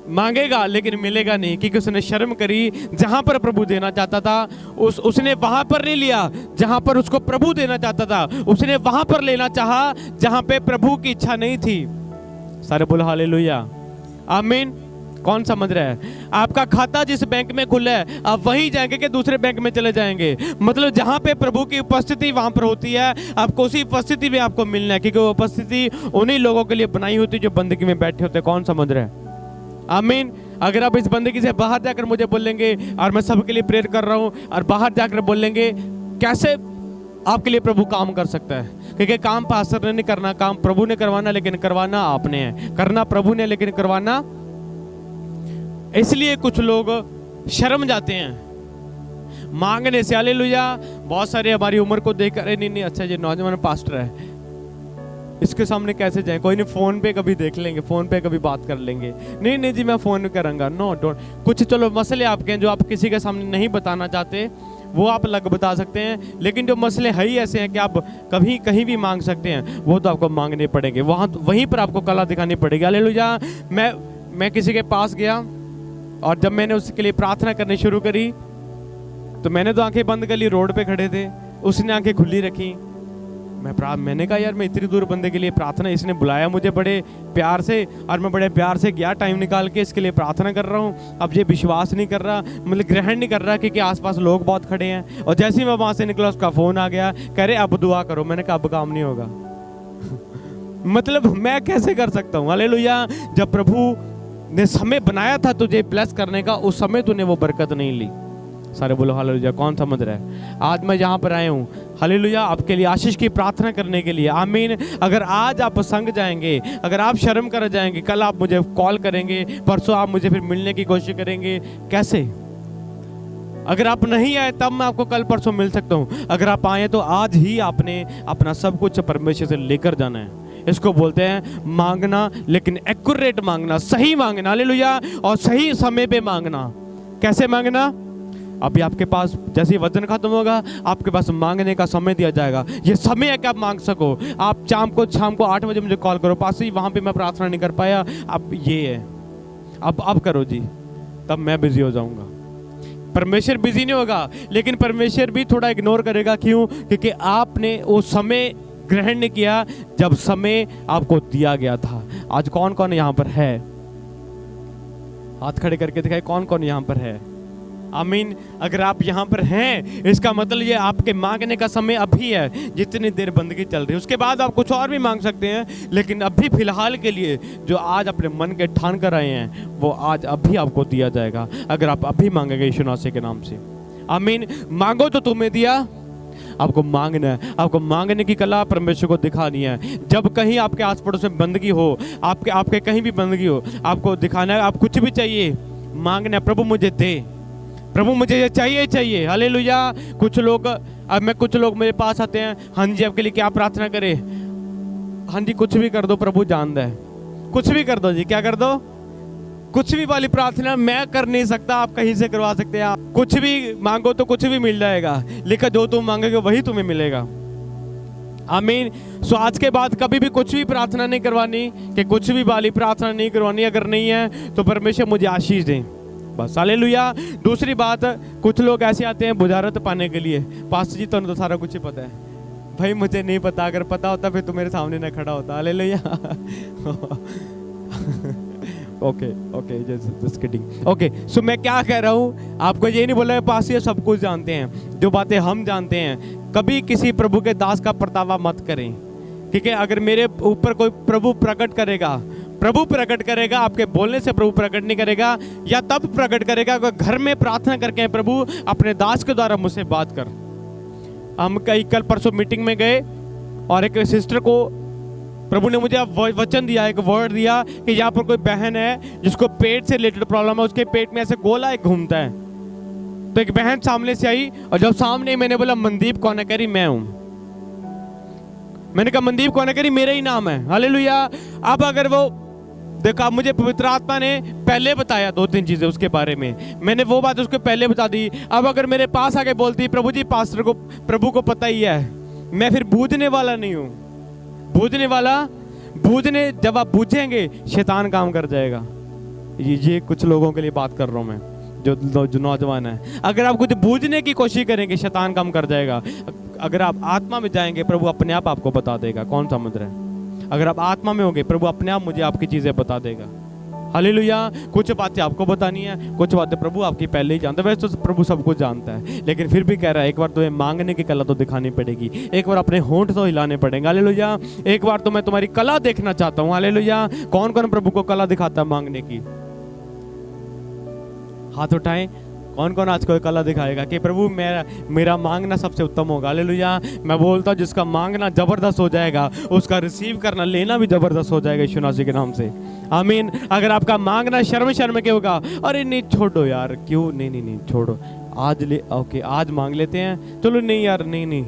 मांगेगा लेकिन मिलेगा नहीं, क्योंकि उसने शर्म करी। जहां पर प्रभु देना चाहता था उसने वहां पर नहीं लिया जहां पर उसको प्रभु देना चाहता था। उसने वहां पर लेना चाहा जहां पे प्रभु की इच्छा नहीं थी। सारे बोलो हालेलुया, आमीन। कौन समझ रहा है? आपका खाता जिस बैंक में खुला है आप वहीं जाएंगे कि दूसरे बैंक में चले जाएंगे? मतलब जहां पे प्रभु की उपस्थिति वहां पर होती है, आपको उसी उपस्थिति में आपको मिलना है, क्योंकि वो उपस्थिति उन्हीं लोगों के लिए बनाई होती है जो बंदगी में बैठे होते हैं। कौन समझ रहा है? आमीन। अगर आप इस बंदगी से बाहर जाकर मुझे बोलेंगे, और मैं सबके लिए प्रेयर कर रहा हूं, और बाहर जाकर बोलेंगे कैसे आपके लिए प्रभु काम कर सकता है, क्योंकि काम पास्टर ने नहीं करना, काम प्रभु ने करवाना, लेकिन करवाना आपने है। करना प्रभु ने, लेकिन करवाना। इसलिए कुछ लोग शर्म जाते हैं मांगने से। हालेलुया। बहुत सारे हमारी उम्र को देखकर, अरे नहीं अच्छा ये नौजवान पास्टर है, इसके सामने कैसे जाएं? कोई नहीं, फोन पे कभी देख लेंगे, फोन पे कभी बात कर लेंगे। नहीं जी मैं फोन करूंगा। No don't. कुछ चलो मसले आपके हैं जो आप किसी के सामने नहीं बताना चाहते, वो आप अलग बता सकते हैं, लेकिन जो मसले है ही ऐसे हैं कि आप कभी कहीं भी मांग सकते हैं, वो तो आपको मांगने पड़ेंगे। वहीं पर आपको कला दिखानी पड़ेगी। हालेलुया। मैं किसी के पास गया, और जब मैंने उसके लिए प्रार्थना करनी शुरू करी तो मैंने तो आंखें बंद कर ली, रोड पे खड़े थे, उसने आंखें खुली रखी। मैंने कहा यार मैं इतनी दूर बंदे के लिए प्रार्थना, इसने बुलाया मुझे बड़े प्यार से, और मैं बड़े प्यार से गया, टाइम निकाल के इसके लिए प्रार्थना कर रहा हूँ। अब ये विश्वास नहीं कर रहा, मतलब ग्रहण नहीं कर रहा, क्योंकि आसपास लोग बहुत खड़े हैं। और जैसे ही मैं वहां से निकला उसका फोन आ गया, कह रहे अब दुआ करो। मैंने कहा अब काम नहीं होगा। मतलब मैं कैसे कर सकता हूँ? हालेलुया। जब प्रभु ने समय बनाया था तुझे ब्लेस करने का, उस समय तूने वो बरकत नहीं ली। सारे बोलो हालेलुया। कौन समझ रहा है? आज मैं यहाँ पर आया हूँ, हालेलुया, आपके लिए आशीष की प्रार्थना करने के लिए। आमीन। अगर आज आप संग जाएंगे, अगर आप शर्म कर जाएंगे, कल आप मुझे कॉल करेंगे, परसों आप मुझे फिर मिलने की कोशिश करेंगे। कैसे? अगर आप नहीं आए तब मैं आपको कल परसों मिल सकता हूँ। अगर आप आए तो आज ही आपने अपना सब कुछ परमेश्वर से लेकर जाना है। इसको बोलते हैं मांगना, लेकिन एक्यूरेट मांगना, सही मांगना। हालेलुया। और सही समय पे मांगना। कैसे मांगना? अभी आपके पास जैसे ही वजन खत्म होगा, आपके पास मांगने का समय दिया जाएगा। ये समय है कि आप मांग सको। आप शाम को 8 बजे मुझे कॉल करो, पास ही वहां पे मैं प्रार्थना नहीं कर पाया, अब ये है, अब करो जी, तब मैं बिजी हो जाऊंगा। परमेश्वर बिजी नहीं होगा, लेकिन परमेश्वर भी थोड़ा इग्नोर करेगा। क्यों? क्योंकि आपने वो समय ग्रहण नहीं किया जब समय आपको दिया गया था। आज कौन कौन यहाँ पर है? हाथ खड़े करके दिखाए कौन कौन यहाँ पर है। आमीन। अगर आप यहाँ पर हैं, इसका मतलब ये आपके मांगने का समय अभी है, जितनी देर बंदगी चल रही है। उसके बाद आप कुछ और भी मांग सकते हैं, लेकिन अभी फिलहाल के लिए जो आज अपने मन के ठान कर आए हैं, वो आज अभी आपको दिया जाएगा, अगर आप अभी मांगेंगे यीशु मसीह के नाम से। आमीन। मांगो तो तुम्हें दिया। आपको मांगना है, आपको मांगने की कला परमेश्वर को दिखानी है। जब कहीं आपके आस पड़ोस में बंदगी हो, आपके कहीं भी बंदगी हो, आपको दिखाना है। आप कुछ भी चाहिए, मांगना है, प्रभु मुझे दे, प्रभु मुझे ये चाहिए। हालेलुया। कुछ लोग मेरे पास आते हैं, हाँ जी आपके लिए क्या प्रार्थना करें? हाँ जी कुछ भी कर दो, प्रभु जानता है। कुछ भी कर दो जी। क्या कर दो? कुछ भी वाली प्रार्थना मैं कर नहीं सकता, आप कहीं से करवा सकते हैं। आप कुछ भी मांगो तो कुछ भी मिल जाएगा, लेकिन जो तुम मांगोगे वही तुम्हें मिलेगा। आमीन। सो आज के बाद कभी भी कुछ भी प्रार्थना नहीं करवानी, कि कुछ भी वाली प्रार्थना नहीं करवानी। अगर नहीं है तो परमेश्वर मुझे आशीष दें, बस। हालेलुया। दूसरी बात, कुछ लोग ऐसे आते हैं बुझारत पाने के लिए। पास्टर जी तो सारा कुछ ही पता है। भाई मुझे नहीं पता, अगर पता होता फिर तो मेरे सामने ना खड़ा होता। Hallelujah. Okay just kidding. Okay so मैं क्या कह रहा हूँ, आपको ये नहीं बोल रहा पास ये सब कुछ जानते हैं, जो बातें हम जानते हैं। कभी किसी प्रभु के दास का परतावा मत करें, ठीक है? अगर मेरे ऊपर कोई प्रभु प्रकट करेगा, आपके बोलने से प्रभु प्रकट नहीं करेगा, या तब प्रकट करेगा अगर घर में प्रार्थना करके प्रभु अपने दास के द्वारा मुझसे बात कर। हम कल परसों मीटिंग में गए, और एक सिस्टर को प्रभु ने मुझे वचन दिया, एक वर्ड दिया कि यहाँ पर कोई बहन है जिसको पेट से रिलेटेड प्रॉब्लम है, उसके पेट में ऐसे गोला एक घूमता है। तो एक बहन सामने से आई, और जब सामने मैंने बोला मनदीप कौन है? कह रही मैं हूं। मैंने कहा मनदीप कौन है? कह रही मेरा ही नाम है। हालेलुया। अब अगर वो देखा, मुझे पवित्र आत्मा ने पहले बताया 2-3 चीजें उसके बारे में, मैंने वो बात उसको पहले बता दी। अब अगर मेरे पास आके बोलती प्रभु जी पास्टर को, प्रभु को पता ही है, मैं फिर बूझने वाला नहीं हूं। जब आप बूझेंगे शैतान काम कर जाएगा। ये कुछ लोगों के लिए बात कर रहा हूँ मैं, जो नौजवान है। अगर आप कुछ बूझने की कोशिश करेंगे, शैतान कम कर जाएगा। अगर आप आत्मा में जाएंगे, प्रभु अपने आप आपको बता देगा कौन समझ रहा है। अगर आप आत्मा में होंगे, प्रभु अपने आप मुझे आपकी चीजें बता देगा। हालेलुया। कुछ बातें आपको बतानी है, कुछ बातें प्रभु आपकी पहले ही जानता है। वैसे तो प्रभु सब कुछ जानता है, लेकिन फिर भी कह रहा है एक बार तुम्हें मांगने की कला तो दिखानी पड़ेगी, एक बार अपने होंठ तो हिलाने पड़ेंगे। हालेलुया। एक बार तो मैं तुम्हारी कला देखना चाहता हूँ। हालेलुया। कौन कौन प्रभु को कला दिखाता है मांगने की? हाथ उठाएं। कौन कौन आज कोई कला दिखाएगा कि प्रभु मेरा मांगना सबसे उत्तम होगा। हालेलुया। मैं बोलता हूँ जिसका मांगना जबरदस्त हो जाएगा, उसका रिसीव करना, लेना भी जबरदस्त हो जाएगा यीशु मसीह के नाम से। आमीन। अगर आपका मांगना शर्म के होगा, अरे नहीं छोड़ो यार, क्यों, नहीं छोड़ो, आज ले, ओके आज मांग लेते हैं, चलो नहीं यार, नहीं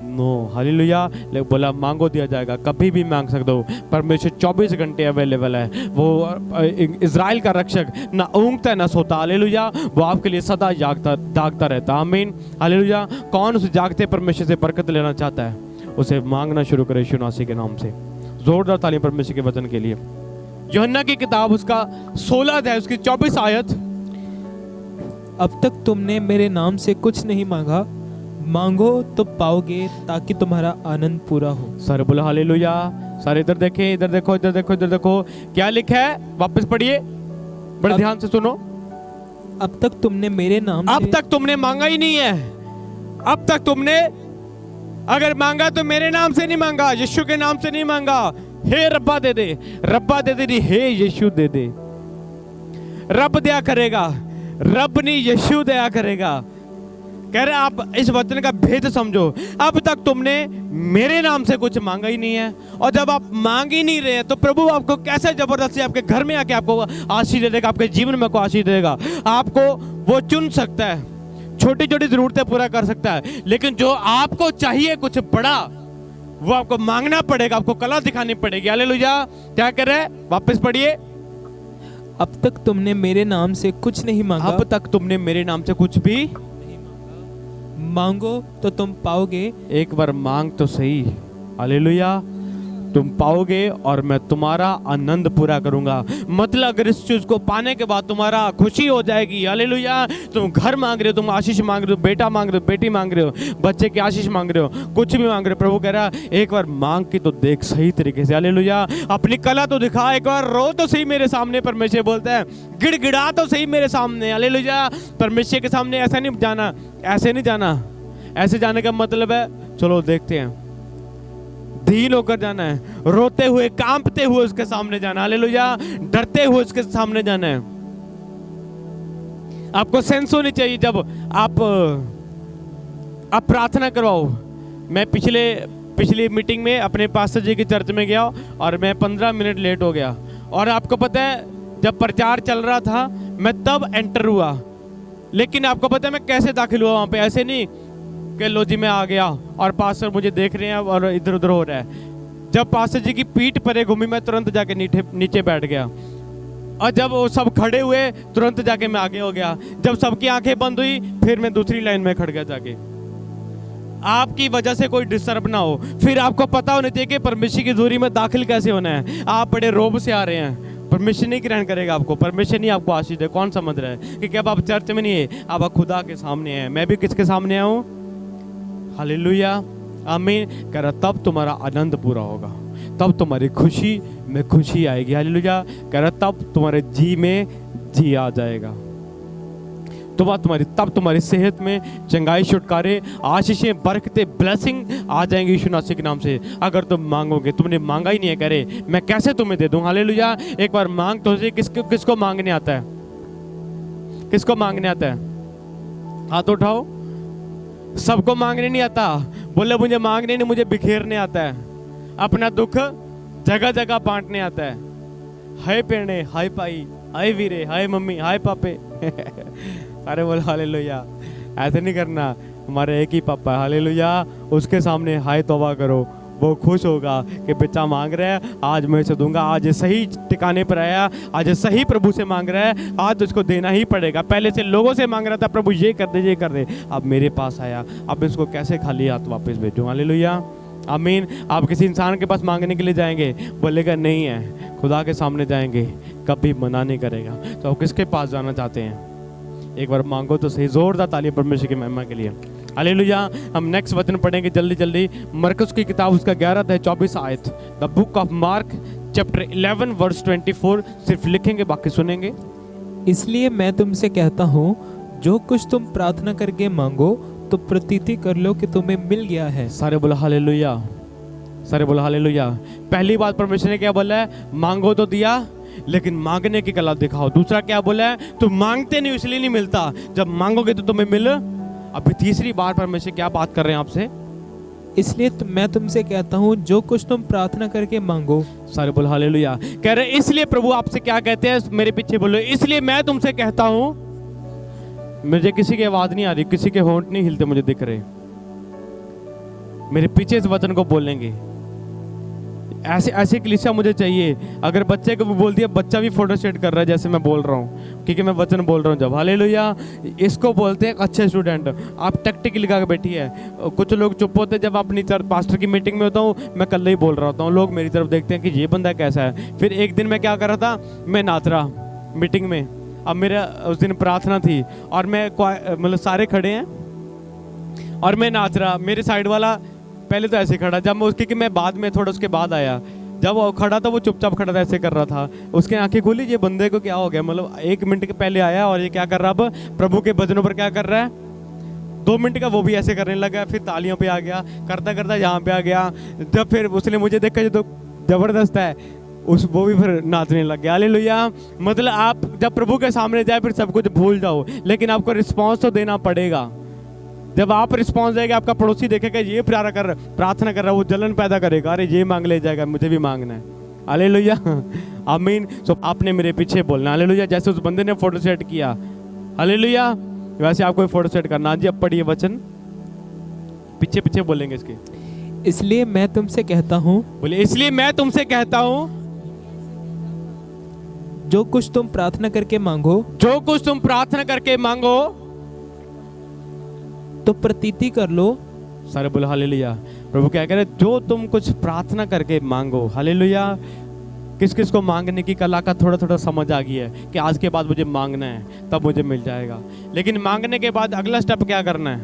नो। हालेलुया। लेकिन बोला मांगो दिया जाएगा, कभी भी मांग सकते हो। परमेश्वर 24 घंटे अवेलेबल है। वो इज़राइल का रक्षक ना ऊँघता ना सोता। हालेलुया। वो आपके लिए सदा जागता रहता। आमीन। हालेलुया। कौन उस जागते परमेश्वर से बरकत लेना चाहता है, उसे मांगना शुरू करे यीशु मसीह के नाम से। जोरदार ताली परमेश्वर के वचन के लिए। यूहन्ना की किताब उसका 16 अध्याय उसकी 24 आयत। अब तक तुमने मेरे नाम से कुछ नहीं मांगा, मांगो तो पाओगे, ताकि तुम्हारा आनंद पूरा हो। सारे बोलो हालेलुया। सारे इधर देखें, इधर देखो, इधर देखो, इधर देखो। क्या लिखा है? वापस पढ़िए, बड़े ध्यान से सुनो। अब तक तुमने मेरे नाम अब तक तुमने मांगा ही नहीं है। अब तक तुमने अगर मांगा तो मेरे नाम से नहीं मांगा, यीशु के नाम से नहीं मांगा। हे रब्बा दे दे, रब्बा दे दे, हे यीशु दे दे। रब दया करेगा, रब नहीं यीशु दया करेगा। कह रहे आप इस वचन का भेद समझो। अब तक तुमने मेरे नाम से कुछ मांगा ही नहीं है, और जब आप मांग ही नहीं रहे हैं तो प्रभु आपको कैसे जबरदस्ती आपके घर में आके आपको आशीष दे देगा, आपके जीवन में को आशीष देगा। आपको वो चुन सकता है, छोटी छोटी जरूरतें पूरा कर सकता है, लेकिन जो आपको चाहिए कुछ बड़ा, वो आपको मांगना पड़ेगा, आपको कला दिखानी पड़ेगी। हालेलुया। क्या कह रहे हैं? वापस पढ़िए। अब तक तुमने मेरे नाम से कुछ नहीं मांगा, अब तक तुमने मेरे नाम से कुछ भी मांगो तो तुम पाओगे। एक बार मांग तो सही। हालेलुया। तुम पाओगे और मैं तुम्हारा आनंद पूरा करूंगा। मतलब अगर इस चीज को पाने के बाद तुम्हारा खुशी हो जाएगी। हालेलुया। तुम घर मांग रहे हो, तुम आशीष मांग रहे हो, बेटा मांग रहे हो, बेटी मांग रहे हो, बच्चे की आशीष मांग रहे हो, कुछ भी मांग रहे हो, प्रभु कह रहा है एक बार मांग के तो देख सही तरीके से। हालेलुया। अपनी कला तो दिखा, एक बार रो तो सही मेरे सामने। परमेश्वर बोलता है गिड़गिड़ा तो सही मेरे सामने। हालेलुया। परमेश्वर के सामने ऐसा नहीं जाना, ऐसे नहीं जाना। ऐसे जाने का मतलब है चलो देखते हैं, दीन होकर जाना है, रोते हुए कांपते हुए उसके सामने जाना। हालेलुया। डरते हुए उसके सामने जाना है। आपको सेंस होनी चाहिए जब आप प्रार्थना करवाओ। मैं पिछली मीटिंग में अपने पास्टर जी की चर्च में गया और मैं 15 मिनट लेट हो गया। और आपको पता है जब प्रचार चल रहा था मैं तब एंटर हुआ, लेकिन आपको पता है मैं कैसे दाखिल हुआ वहां पे? ऐसे नहीं कि लो जी मैं आ गया और पास्टर मुझे देख रहे हैं और इधर उधर हो रहा है। जब पास्टर जी की पीठ परे घूमी मैं तुरंत जाके नीचे बैठ गया, और जब वो सब खड़े हुए तुरंत जाके मैं आगे हो गया। जब सबकी आंखें बंद हुई फिर मैं दूसरी लाइन में खड़ गया जाके। आपकी वजह से कोई डिस्टर्ब ना हो, फिर आपको पता होना चाहिए कि परमेश्वर की दूरी में दाखिल कैसे होना है। आप बड़े रोब से आ रहे हैं, परमेश्वर नहीं ग्रहण करेगा आपको, परमेश्वर नहीं आपको आशीष दे। कौन समझ रहा है कि अब आप चर्च में नहीं है, अब आप खुदा के सामने हैं। मैं भी किसके सामने आया हूँ? हालेलुया। आमीन। कह रहा तब तुम्हारा आनंद पूरा होगा, तब तुम्हारी खुशी में खुशी आएगी। हालेलुया। कह रहा तब तुम्हारे जी में जी आ जाएगा, तब तुम्हारी सेहत में चंगाई, छुटकारे, आशीषें, बरकतें, ब्लेसिंग आ जाएंगी यीशु मसीह के नाम से। अगर तुम मांगोगे, तुमने मांगा ही नहीं है, कह रहे मैं कैसे तुम्हें दे दूं। हालेलुया। एक बार मांग तो सही। किसको मांगने आता है? किसको मांगने आता है? हाथ उठाओ। सबको मांगने नहीं आता। बोले मुझे मांगने नहीं, मुझे बिखेरने आता है। अपना दुख जगह जगह बांटने आता है। हाय पेड़े, हाय पाई, हाय वीरे, हाय मम्मी, हाय पापे। अरे बोले हालेलुया। ऐसे नहीं करना, हमारे एक ही पापा है। हालेलुया। उसके सामने हाय तौबा करो, वो खुश होगा कि बच्चा मांग रहा है, आज मैं इसे दूंगा। आज सही ठिकाने पर आया, आज सही प्रभु से मांग रहा है, आज उसको देना ही पड़ेगा। पहले से लोगों से मांग रहा था, प्रभु ये कर दे, ये कर दे, अब मेरे पास आया, अब इसको कैसे खाली हाथ वापस भेजूं। हालेलुया। आमीन। आप किसी इंसान के पास मांगने के लिए जाएंगे, बोलेगा नहीं है, खुदा के सामने जाएंगे, कभी मना नहीं करेगा। तो आप किसके पास जाना चाहते हैं? एक बार मांगो तो सही, जोरदार ताली परमेश्वर की महिमा के लिए। हालेलुया। हम नेक्स्ट वचन पढ़ेंगे जल्दी जल्दी। मरकुस की किताब उसका 11 अध्याय 24 आयत। The book of Mark chapter 11 verse 24। सिर्फ लिखेंगे, बाकी सुनेंगे। इसलिए मैं तुमसे कहता हूँ, जो कुछ तुम प्रार्थना करके मांगो तो प्रतीति कर लो कि तुम्हें मिल गया है। सारे बोला हालेलुया, सारे बोला हालेलुया। पहली बात परमेश्वर ने क्या बोला है? मांगो तो दिया, लेकिन मांगने की कला दिखाओ। दूसरा क्या बोला है? तुम मांगते नहीं इसलिए नहीं मिलता, जब मांगोगे तो तुम्हें मिल। अभी तीसरी बार परमेश्वर क्या बात कर रहे हैं आपसे? इसलिए मैं तुमसे कहता हूँ, जो कुछ तुम प्रार्थना करके मांगो। सारे बोल हालेलुया। कह रहे इसलिए प्रभु आपसे क्या कहते हैं? मेरे पीछे बोलो, इसलिए मैं तुमसे कहता हूँ। मुझे किसी की आवाज नहीं आ रही, किसी के होंठ नहीं हिलते मुझे दिख रहे। मेरे पीछे इस वचन को बोलेंगे। ऐसे ऐसे कलीसिया मुझे चाहिए। अगर बच्चे को भी बोल दिया, बच्चा भी फोटो सेट कर रहा है जैसे मैं बोल रहा हूँ, क्योंकि मैं वचन बोल रहा हूँ जब। हालेलुया। इसको बोलते हैं अच्छे स्टूडेंट। आप टैक्टिक लगा के बैठी है। कुछ लोग चुप होते हैं जब अपनी पास्टर की मीटिंग में होता हूँ, मैं कल ही बोल रहा होता हूँ, लोग मेरी तरफ देखते हैं कि ये बंदा कैसा है। फिर एक दिन मैं क्या कर रहा था, मैं नाच रहा मीटिंग में। अब मेरा उस दिन प्रार्थना थी और मैं मतलब सारे खड़े हैं और मैं नाच रहा। मेरे साइड वाला पहले तो ऐसे खड़ा, जब मैं उसकी कि मैं बाद में थोड़ा उसके बाद आया, जब वो खड़ा था वो चुपचाप खड़ा था, ऐसे कर रहा था। उसकी आंखें खुली, ये बंदे को क्या हो गया? मतलब 1 मिनट के पहले आया और ये क्या कर रहा, अब प्रभु के भजनों पर क्या कर रहा है। 2 मिनट का वो भी ऐसे करने लगा, फिर तालियों पे आ गया, करता करता यहाँ पे आ गया। जब फिर उसने मुझे देखा ये तो जबरदस्त है, वो भी फिर नाचने लग गया। हालेलुया। मतलब आप जब प्रभु के सामने जाए फिर सब कुछ भूल जाओ, लेकिन आपको रिस्पॉन्स तो देना पड़ेगा। जब आप रिस्पॉन्स देंगे, आपका पड़ोसी देखेगा ये प्यारा कर प्रार्थना कर रहा है, वो जलन पैदा करेगा, अरे ये मांग ले जाएगा, मुझे भी मांगना है। हालेलुया, आमीन। सो आपने मेरे पीछे बोलना हालेलुया। जैसे उस बंदे ने फोटो सेट किया, हालेलुया, वैसे आपको फोटो सेट करना। जी अब पढ़िए वचन, पीछे पीछे बोलेंगे इसके। इसलिए मैं तुमसे कहता हूँ, बोले इसलिए मैं तुमसे कहता हूँ, जो कुछ तुम प्रार्थना करके मांगो, जो कुछ तुम प्रार्थना करके मांगो तो प्रतीति कर लो। सारे बोले हालेलुया। प्रभु क्या कह रहे? जो तुम कुछ प्रार्थना करके मांगो। हालेलुया। किस किस को मांगने की कला का थोड़ा थोड़ा समझ आ गई है कि आज के बाद मुझे मांगना है तब मुझे मिल जाएगा। लेकिन मांगने के बाद अगला स्टेप क्या करना है?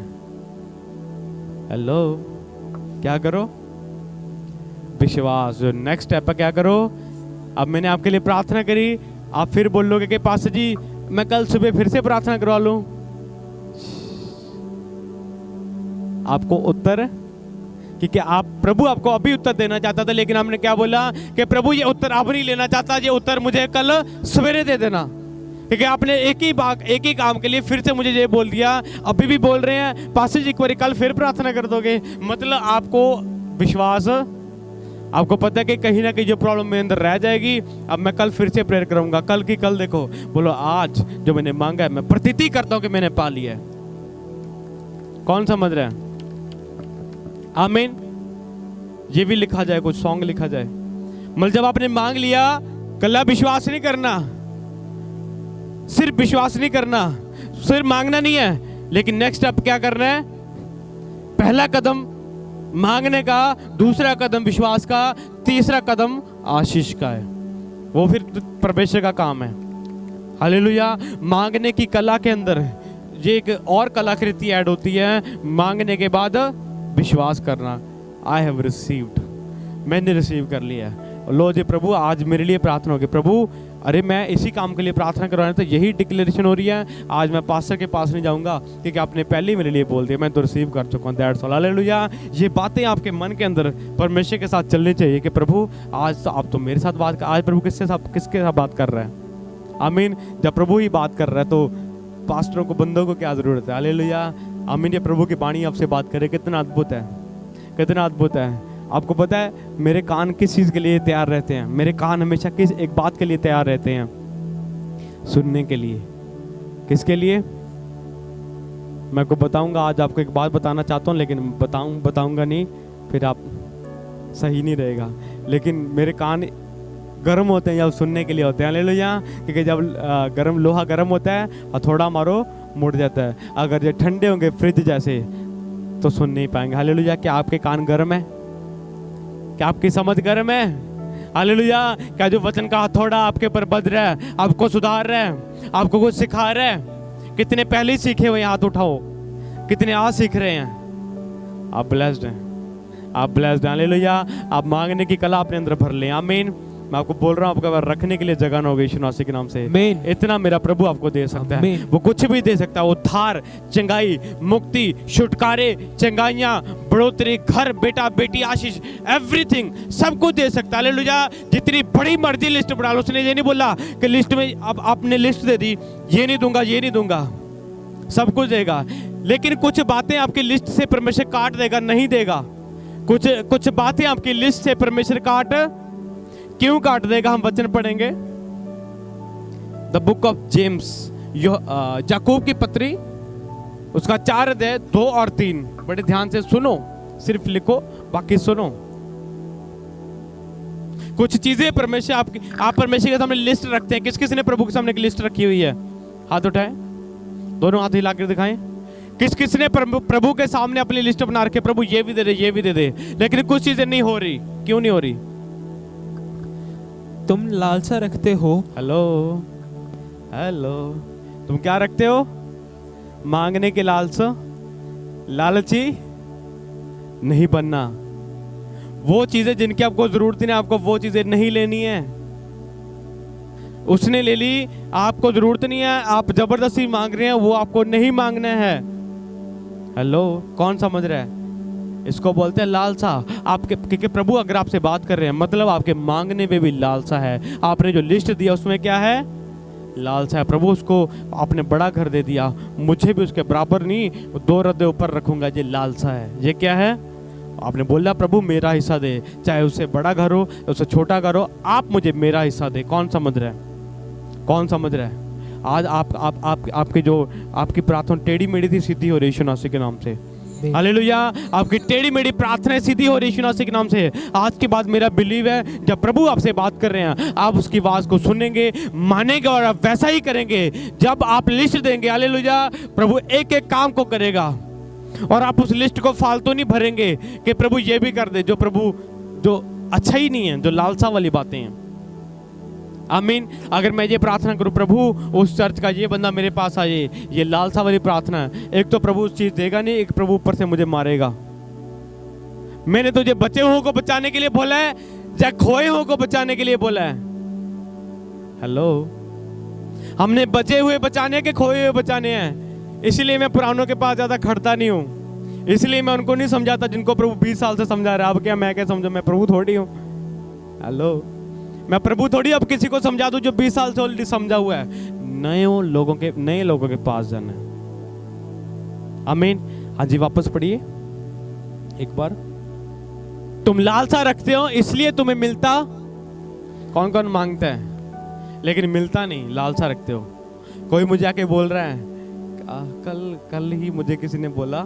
हेलो, क्या करो? विश्वास। जो नेक्स्ट स्टेप है क्या करो? अब मैंने आपके लिए प्रार्थना करी, आप फिर बोलोगे कि पास्टर जी मैं कल सुबह फिर से प्रार्थना करवा लूं। आपको उत्तर, क्योंकि आप प्रभु आपको अभी उत्तर देना चाहता था, लेकिन हमने क्या बोला कि प्रभु ये उत्तर अब नहीं लेना चाहता, ये उत्तर मुझे कल सवेरे दे देना। क्योंकि आपने एक ही काम के लिए फिर से मुझे ये बोल दिया, अभी भी बोल रहे हैं पास्टर जी एक बार कल फिर प्रार्थना कर दोगे। मतलब आपको विश्वास, आपको पता है कि कहीं ना कहीं जो प्रॉब्लम मेरे अंदर रह जाएगी, अब मैं कल फिर से प्रेयर करूंगा। कल की कल देखो, बोलो आज जो मैंने मांगा है मैं प्रतीति करता हूं कि मैंने पा लिया है। कौन समझ रहा है? आमीन। ये भी लिखा जाए, कुछ सॉन्ग लिखा जाए। मतलब जब आपने मांग लिया, कल विश्वास नहीं करना, सिर्फ विश्वास नहीं करना, सिर्फ मांगना नहीं है, लेकिन नेक्स्ट स्टेप क्या करना है? पहला कदम मांगने का, दूसरा कदम विश्वास का, तीसरा कदम आशीष का है। वो फिर परमेश्वर का काम है। हालेलुया। मांगने की कला के अंदर ये एक और कलाकृति ऐड होती है, मांगने के बाद विश्वास करना। आई हैव रिसीव्ड, मैंने रिसीव कर लिया है। लो जी प्रभु आज मेरे लिए प्रार्थना होगी। प्रभु अरे मैं इसी काम के लिए प्रार्थना करवाना, तो यही डिक्लेरेशन हो रही है। आज मैं पास्टर के पास नहीं जाऊंगा क्योंकि आपने पहले ही मेरे लिए बोल दिया, मैं तो रिसीव कर चुका हूँ। That's all. हालेलुया। ये बातें आपके मन के अंदर परमेश्वर के साथ चलनी चाहिए कि प्रभु आज तो आप तो मेरे साथ बात कर, आज प्रभु किसके साथ बात कर रहा है? आमीन। जब प्रभु ही बात कर रहा है तो पास्टरों को, बंदों को क्या जरूरत है? हालेलुया। आमीन। ये प्रभु की वाणी आपसे बात करे, कितना अद्भुत है, कितना अद्भुत है। आपको पता है मेरे कान किस चीज़ के लिए तैयार रहते हैं? मेरे कान हमेशा किस एक बात के लिए तैयार रहते हैं? सुनने के लिए। किसके लिए? मैं आपको बताऊंगा। आज आपको एक बात बताना चाहता हूँ, लेकिन बताऊंगा नहीं, फिर आप सही नहीं रहेगा। लेकिन मेरे कान गर्म होते हैं जब सुनने के लिए होते हैं। हालेलुया। क्योंकि जब लोहा गर्म होता है और थोड़ा मारो मुड़ जाता है। अगर ये ठंडे होंगे फ्रिज जैसे तो सुन नहीं पाएंगे। हालेलुया। क्या आपके कान गर्म है? क्या आपकी समझ गर्म है? हालेलुया। क्या जो वचन का हथौड़ा आपके ऊपर बध रहा है, आपको सुधार रहा है, आपको कुछ सिखा रहा है? कितने पहले ही सीखे हुए हाथ उठाओ, कितने आज सीख रहे हैं? आप ब्लेस्ड हैं, आप ब्लेस्ड हैं। हालेलुया। आप मांगने की कला अपने अंदर भर लें। आमीन। मैं आपको बोल रहा हूँ, आपका रखने के लिए जगह ना होगी यीशु मसीह के नाम से। आमीन। इतना मेरा प्रभु आपको दे सकता है। आमीन। वो कुछ भी दे सकता है। उद्धार, चंगाई, मुक्ति, छुटकारे, चंगाइयाँ, बढ़ोतरी, घर, बेटा बेटी, आशीष, एवरीथिंग, सब कुछ दे सकता है। हालेलुया। जितनी बड़ी मर्जी लिस्ट बना लो। उसने ये नहीं बोला कि लिस्ट में अब आपने लिस्ट दे दी, ये नहीं दूंगा, ये नहीं दूंगा, सब कुछ देगा। लेकिन कुछ बातें आपकी लिस्ट से परमेश्वर काट देगा, नहीं देगा। कुछ बातें आपकी लिस्ट से परमेश्वर क्यों काट देगा? हम वचन पढ़ेंगे, द बुक ऑफ जेम्स, याकूब की पत्री, उसका 4 अध्याय 2 और 3। बड़े ध्यान से सुनो, सिर्फ लिखो, बाकी सुनो। कुछ चीजें परमेश्वर आप परमेश्वर के सामने लिस्ट रखते हैं। किस किस ने प्रभु के सामने की लिस्ट रखी हुई है? हाथ उठाएं, दोनों हाथ हिला कर दिखाएं। किस किस ने प्रभु के सामने अपनी लिस्ट बना रखी? प्रभु ये भी दे दे, ये भी दे दे, लेकिन कुछ चीजें नहीं हो रही। क्यों नहीं हो रही? तुम लालसा रखते हो। हेलो हेलो, तुम क्या रखते हो? मांगने के लालसा, लालची नहीं बनना। वो चीजें जिनकी आपको जरूरत नहीं, आपको वो चीजें नहीं लेनी है। उसने ले ली, आपको जरूरत नहीं है, आप जबरदस्ती मांग रहे हैं, वो आपको नहीं मांगना है। हेलो, कौन समझ रहा है? इसको बोलते हैं लालसा। आपके क्योंकि प्रभु अगर आपसे बात कर रहे हैं, मतलब आपके मांगने में भी लालसा है। आपने जो लिस्ट दिया उसमें क्या है? लालसा है। प्रभु उसको आपने बड़ा घर दे दिया, मुझे भी उसके बराबर नहीं, 2 रद्दे ऊपर रखूंगा, ये लालसा है। ये क्या है? आपने बोला प्रभु मेरा हिस्सा दे, चाहे उससे बड़ा घर हो, उससे छोटा घर हो, आप मुझे मेरा हिस्सा दे। कौन समझ रहा है? कौन समझ रहा है? आज आपकी जो आपकी प्रार्थना टेढ़ी मेढ़ी थी, सीधी हो रही यीशु मसीह के नाम से। हालेलुया। आपकी टेढ़ी मेढ़ी प्रार्थनाएं सीधी हो रही यीशु मसीह के नाम से। आज के बाद मेरा बिलीव है, जब प्रभु आपसे बात कर रहे हैं, आप उसकी आवाज को सुनेंगे, मानेंगे और आप वैसा ही करेंगे। जब आप लिस्ट देंगे, हालेलुया, प्रभु एक एक काम को करेगा और आप उस लिस्ट को फालतू नहीं भरेंगे कि प्रभु ये भी कर दे, जो प्रभु जो अच्छा ही नहीं है, जो लालसा वाली बातें हैं। आमीन। अगर मैं ये प्रार्थना करूं, प्रभु उस चर्च का ये बंदा मेरे पास आए, ये लालसा वाली प्रार्थना है। एक तो प्रभु उस चीज देगा नहीं, एक प्रभु ऊपर से मुझे मारेगा। मैंने तुझे बचे हुओं को बचाने के लिए बोला है या खोए हुओं को बचाने के लिए बोला है? हेलो, हमने बचे हुए बचाने के, खोए हुए बचाने हैं। इसलिए मैं पुरानों के पास ज्यादा खड़ता नहीं हूं, इसलिए मैं उनको नहीं समझाता जिनको प्रभु 20 साल से समझा रहा है। अब क्या मैं क्या समझू? मैं प्रभु थोड़ी हूं। हेलो, मैं प्रभु थोड़ी अब किसी को समझा दूं जो 20 साल से ऑलरेडी समझा हुआ है। नए लोगों के पास जाना है। आमीन। हाँ जी, वापस पढ़िए एक बार। तुम लालसा रखते हो इसलिए तुम्हें मिलता। कौन कौन मांगता है लेकिन मिलता नहीं? लालसा रखते हो। कोई मुझे आके बोल रहा है, कल ही मुझे किसी ने बोला,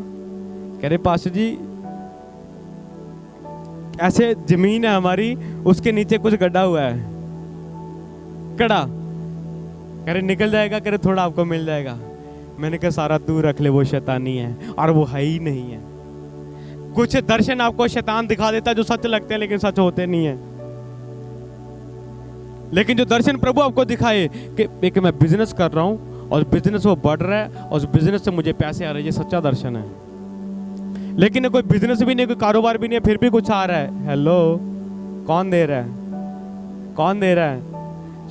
कह रहे पास्टर जी ऐसे जमीन है हमारी, उसके नीचे कुछ गड्ढा हुआ है, कड़ा, कह रहे निकल जाएगा, कह रहे थोड़ा आपको मिल जाएगा। मैंने कहा सारा तू रख ले, वो शैतानी है और वो है ही नहीं है। कुछ दर्शन आपको शैतान दिखा देता है जो सच लगते हैं लेकिन सच होते नहीं है। लेकिन जो दर्शन प्रभु आपको दिखाए कि मैं बिजनेस कर रहा हूं और बिजनेस वो बढ़ रहा है और उस बिजनेस से मुझे पैसे आ रहे हैं, ये सच्चा दर्शन है। लेकिन कोई बिजनेस भी नहीं, कोई कारोबार भी नहीं है, फिर भी कुछ आ रहा है। हेलो, कौन दे रहा है? कौन दे रहा है?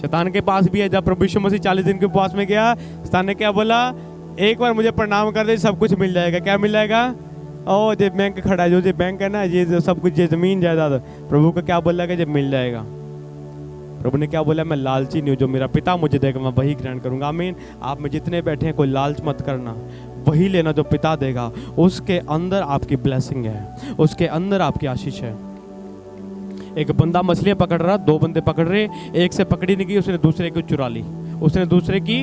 शैतान के पास भी है। जब प्रभु यीशु मसीह 40 दिन के उपवास में गया, शैतान ने क्या बोला? एक बार मुझे प्रणाम कर दे, सब कुछ मिल जाएगा। क्या मिल जाएगा? ओ जो बैंक खड़ा है, जो बैंक है ना, ये सब कुछ, ये जमीन जायदाद। प्रभु को क्या बोला कि जब मिल जाएगा? प्रभु ने क्या बोला? मैं लालची नहीं हूँ, जो मेरा पिता मुझे देगा मैं वही ग्रहण करूंगा। आमीन। आप में जितने बैठे हैं, कोई लालच मत करना, वही लेना जो पिता देगा। उसके अंदर आपकी ब्लेसिंग है, उसके अंदर आपकी आशीष है। एक बंदा मछलियां पकड़ रहा, 2 बंदे पकड़ रहे, एक से पकड़ी नहीं गई, उसने दूसरे की चुरा ली, उसने दूसरे की,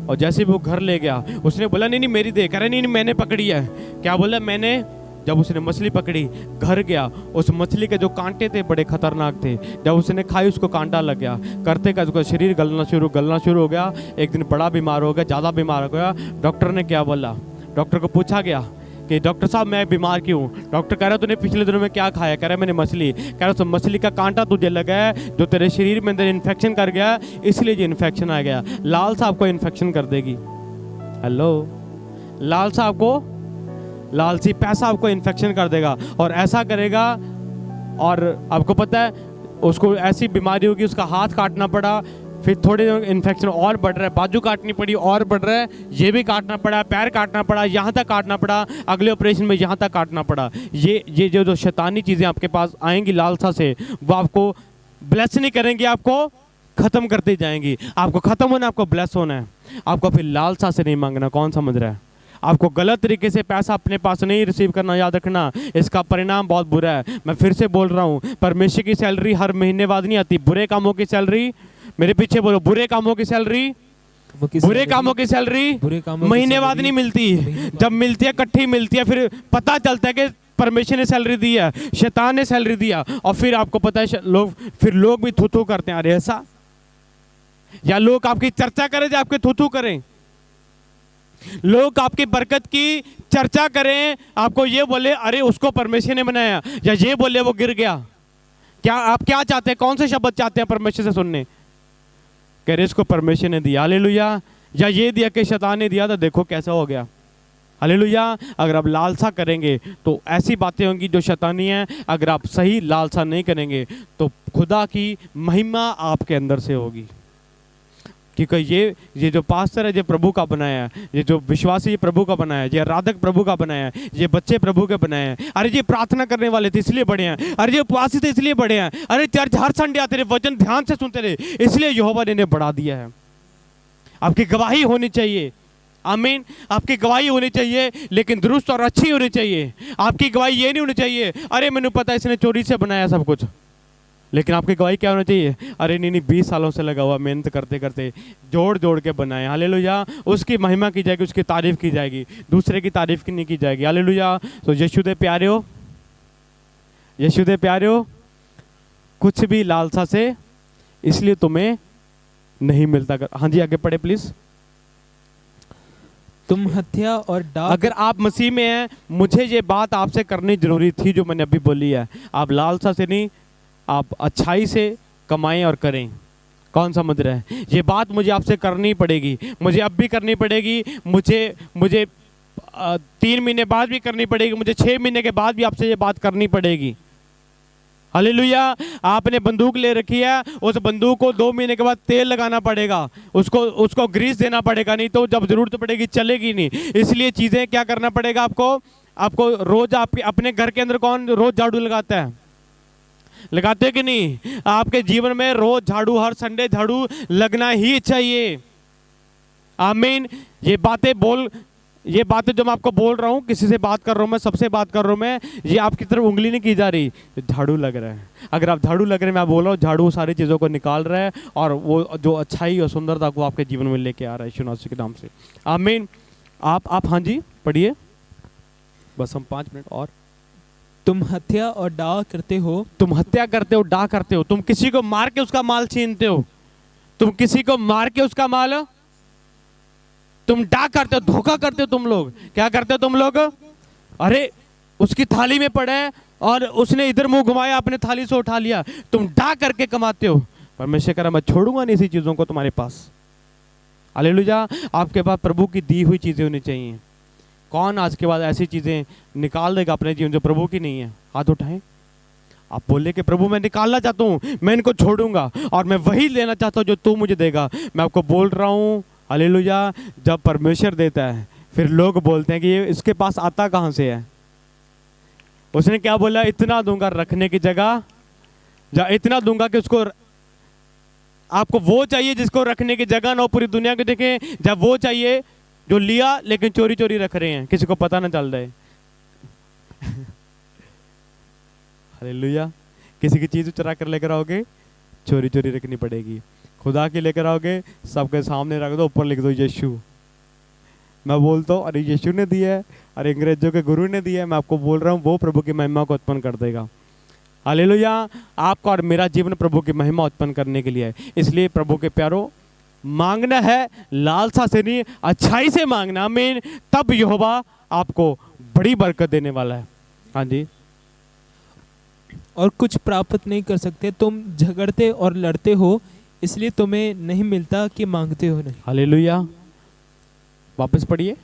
और जैसे भी वो घर ले गया उसने बोला नहीं मेरी दे। कह रहा नहीं मैंने पकड़ी है। क्या बोला? मैंने। जब उसने मछली पकड़ी, घर गया, उस मछली के जो कांटे थे बड़े खतरनाक थे। जब उसने खाई उसको कांटा लग गया, करते का उसका शरीर गलना शुरू हो गया। एक दिन बड़ा बीमार हो गया, ज़्यादा बीमार हो गया। डॉक्टर ने क्या बोला? डॉक्टर को पूछा गया कि डॉक्टर साहब मैं बीमार क्यों हूँ? डॉक्टर कह रहा है तूने पिछले दिनों में क्या खाया? कह रहा है मैंने मछली। कह रहा है मछली का कांटा तुझे लगा है जो तेरे शरीर में अंदर इन्फेक्शन कर गया, इसलिए ये इन्फेक्शन आ गया। लालसा आपको इन्फेक्शन कर देगी। हेलो, लालसा आपको, लालची पैसा आपको इन्फेक्शन कर देगा और ऐसा करेगा। और आपको पता है उसको ऐसी बीमारी होगी, उसका हाथ काटना पड़ा, फिर थोड़े इन्फेक्शन और बढ़ रहा है, बाजू काटनी पड़ी और बढ़ रहा है, ये भी काटना पड़ा, पैर काटना पड़ा, यहाँ तक काटना पड़ा, अगले ऑपरेशन में यहाँ तक काटना पड़ा। ये जो शैतानी चीज़ें आपके पास आएंगी लालसा से, वो आपको ब्लेस नहीं करेंगी, आपको ख़त्म करती जाएंगी। आपको ख़त्म होना, आपको ब्लेस होना है। आपको फिर लालसा से नहीं मांगना। कौन समझ रहा है? आपको गलत तरीके से पैसा अपने पास नहीं रिसीव करना, याद रखना, इसका परिणाम बहुत बुरा है। मैं फिर से बोल रहा हूँ, परमेश्वर की सैलरी हर महीने बाद नहीं आती। बुरे कामों की सैलरी, मेरे पीछे बोलो, बुरे कामों की सैलरी, बुरे कामों की सैलरी महीने बाद नहीं मिलती। जब मिलती है इकट्ठी मिलती है, फिर पता चलता है कि परमेश्वर ने सैलरी दी है, शैतान ने सैलरी दिया, और फिर आपको पता है लोग भी थू करते हैं, अरे ऐसा, या लोग आपकी चर्चा करें या आपके थू करें, लोग आपकी बरकत की चर्चा करें, आपको ये बोले अरे उसको परमेश्वर ने बनाया, या ये बोले वो गिर गया। क्या आप क्या चाहते हैं? कौन से शब्द चाहते हैं परमेश्वर से सुनने? कह रहे इसको परमेश्वर ने दिया, हालेलुया, या ये दिया कि शैतान ने दिया था, देखो कैसा हो गया, हालेलुया। अगर आप लालसा करेंगे तो ऐसी बातें होंगी जो शैतानी है। अगर आप सही लालसा नहीं करेंगे तो खुदा की महिमा आपके अंदर से होगी। क्योंकि ये जो पास्टर है, ये प्रभु का बनाया है, ये जो विश्वासी ये प्रभु का बनाया है, ये आराधक प्रभु का बनाया है, ये बच्चे प्रभु के बनाए हैं। अरे ये प्रार्थना करने वाले थे इसलिए बड़े हैं, अरे ये उपवासी थे इसलिए बड़े हैं, अरे चर्च हर संडे आते रहे, वचन ध्यान से सुनते रहे, इसलिए यहोवा ने इन्हें बढ़ा दिया है। आपकी गवाही होनी चाहिए, आमीन, आपकी गवाही होनी चाहिए, लेकिन दुरुस्त और अच्छी होनी चाहिए। आपकी गवाही ये नहीं होनी चाहिए अरे मैंने पता इसने चोरी से बनाया सब कुछ, लेकिन आपकी गवाही क्या होना चाहिए? अरे नहीं 20 सालों से लगा हुआ, मेहनत करते करते जोड़ के बनाए, हालेलुया। उसकी महिमा की जाएगी, उसकी तारीफ की जाएगी, दूसरे की तारीफ नहीं की जाएगी, हालेलुया। तो यीशु दे प्यारे हो, यीशु दे प्यारे हो, कुछ भी लालसा से इसलिए तुम्हें नहीं मिलता। हाँ जी आगे पढ़े प्लीज। तुम हत्या और डाक, अगर आप मसीह में हैं, मुझे ये बात आपसे करनी जरूरी थी जो मैंने अभी बोली है। आप लालसा से नहीं, आप अच्छाई से कमाएं और करें। कौन समझ रहा है? ये बात मुझे आपसे करनी पड़ेगी, मुझे अब भी करनी पड़ेगी, मुझे 3 महीने बाद भी करनी पड़ेगी, मुझे 6 महीने के बाद भी आपसे ये बात करनी पड़ेगी, हालेलुया। आपने बंदूक ले रखी है, उस बंदूक को 2 महीने के बाद तेल लगाना पड़ेगा, उसको ग्रीस देना पड़ेगा, नहीं तो जब जरूरत पड़ेगी चलेगी नहीं। इसलिए चीज़ें क्या करना पड़ेगा आपको रोज अपने घर के अंदर कौन रोज झाड़ू लगाता है? लगाते कि नहीं? आपके जीवन में रोज झाड़ू, हर संडे झाड़ू लगना ही चाहिए, आमीन। ये बातें जो मैं आपको बोल रहा हूँ, किसी से बात कर रहा हूँ मैं, सबसे बात कर रहा हूँ मैं, ये आपकी तरफ उंगली नहीं की जा रही, झाड़ू लग रहा है। अगर आप झाड़ू लग रहे हैं, मैं बोल रहा हूँ झाड़ू सारी चीज़ों को निकाल रहा है और वो जो अच्छाई और सुंदरता को आपके जीवन में लेके आ रहा है यीशु मसीह के नाम से, आमीन। आप हाँ जी पढ़िए, बस हम 5 मिनट और। तुम हत्या और डाह करते हो, तुम हत्या करते हो, डाह करते हो, तुम किसी को मार के उसका माल छीनते हो, तुम किसी को मार के उसका माल, तुम डाह करते हो, धोखा करते हो। तुम लोग क्या करते हो? तुम लोग अरे उसकी थाली में पड़ा है और उसने इधर मुंह घुमाया, अपने थाली से उठा लिया, तुम डाह करके कमाते हो। परमेश्वर कह रहा मैं छोड़ूंगा नहीं ऐसी चीजों को तुम्हारे पास, हालेलुया। आपके पास प्रभु की दी हुई चीजें होनी चाहिए। कौन आज के बाद ऐसी चीजें निकाल देगा अपने जीवन जो प्रभु की नहीं है? हाथ उठाएं। आप बोले कि प्रभु मैं निकालना चाहता हूँ, मैं इनको छोड़ूंगा और मैं वही लेना चाहता हूँ जो तू मुझे देगा। मैं आपको बोल रहा हूँ, हालेलुया, जब परमेश्वर देता है फिर लोग बोलते हैं कि ये इसके पास आता कहाँ से है? उसने क्या बोला? इतना दूंगा रखने की जगह, या इतना दूंगा कि उसको, आपको वो चाहिए जिसको रखने की जगह ना हो पूरी दुनिया को देखें, जब वो चाहिए जो लिया लेकिन चोरी चोरी रख रहे हैं, किसी को पता ना चल रहा है। हालेलुया। किसी की चीज चुरा कर लेकर आओगे, चोरी चोरी रखनी पड़ेगी। खुदा की लेकर आओगे, सबके सामने रख दो, ऊपर लिख दो यीशु। मैं बोलता हूँ अरे यीशु ने दिया है, अरे अंग्रेजों के गुरु ने दिया है। मैं आपको बोल रहा हूँ वो प्रभु की महिमा को उत्पन्न कर देगा। हालेलुया। आपका और मेरा जीवन प्रभु की महिमा उत्पन्न करने के लिए है। इसलिए प्रभु के प्यारो, मांगना है लालसा से नहीं, अच्छाई से मांगना, आमीन। तब यहोवा आपको बड़ी बरकत देने वाला है। हाँ जी। और कुछ प्राप्त नहीं कर सकते, तुम झगड़ते और लड़ते हो, इसलिए तुम्हें नहीं मिलता कि मांगते हो नहीं। हालेलुया। वापस पढ़िए।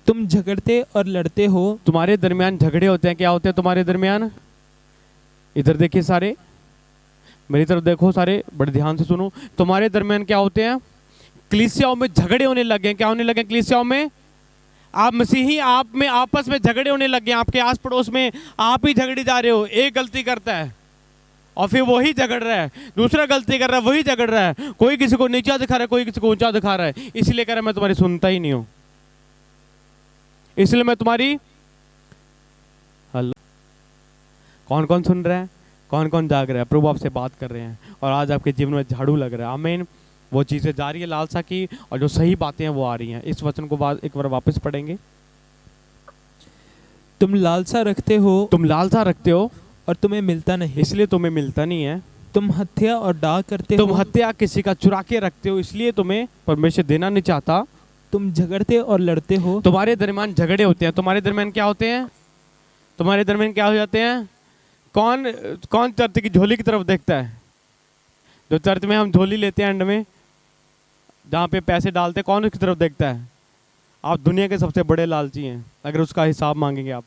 तुम झगड़ते और लड़ते हो। तुम्हारे दरमियान झगड़े होते हैं। क्या होते हैं तुम्हारे दरमियान? इधर देखिए सारे, मेरी तरफ देखो सारे, बड़े ध्यान से सुनो। तुम्हारे दरमियान क्या होते हैं? कलीसियाओं में झगड़े होने लगे हैं। क्या होने लगे? कलीसियाओं में, आप मसीही आप में आपस में झगड़े होने लगे हैं। आपके आस पड़ोस में आप ही झगड़े जा रहे हो। एक गलती करता है और फिर वही झगड़ रहा है, दूसरा गलती कर रहा है, वही झगड़ रहा है। कोई किसी को नीचा दिखा रहा है, कोई किसी को ऊंचा दिखा रहा है। इसलिए कह रहा है मैं तुम्हारी सुनता ही नहीं हूं, इसलिए मैं तुम्हारी। हेलो, कौन कौन सुन रहा है? कौन कौन जाग रहा है? प्रभु आपसे बात कर रहे हैं और आज आपके जीवन में झाड़ू लग रहा है। आमीन। वो चीजें जा रही है लालसा की, और जो सही बातें हैं वो आ रही हैं। इस वचन को बाद एक बार वापस पढ़ेंगे। तुम लालसा रखते हो, तुम लालसा रखते हो और तुम्हें मिलता नहीं, इसलिए तुम्हें मिलता नहीं है। तुम हत्या और डाह करते तुम हो, हत्या किसी का चुरा के रखते हो, इसलिए तुम्हें परमेश्वर देना नहीं चाहता। तुम झगड़ते और लड़ते हो। तुम्हारे दरमियान झगड़े होते हैं। तुम्हारे दरमियान क्या होते हैं? तुम्हारे दरमियान क्या हो जाते हैं? कौन कौन चर्च की झोली की तरफ देखता है? जो चर्च में हम झोली लेते हैं एंड में, जहाँ पे पैसे डालते हैं, कौन उसकी तरफ देखता है? आप दुनिया के सबसे बड़े लालची हैं अगर उसका हिसाब मांगेंगे आप।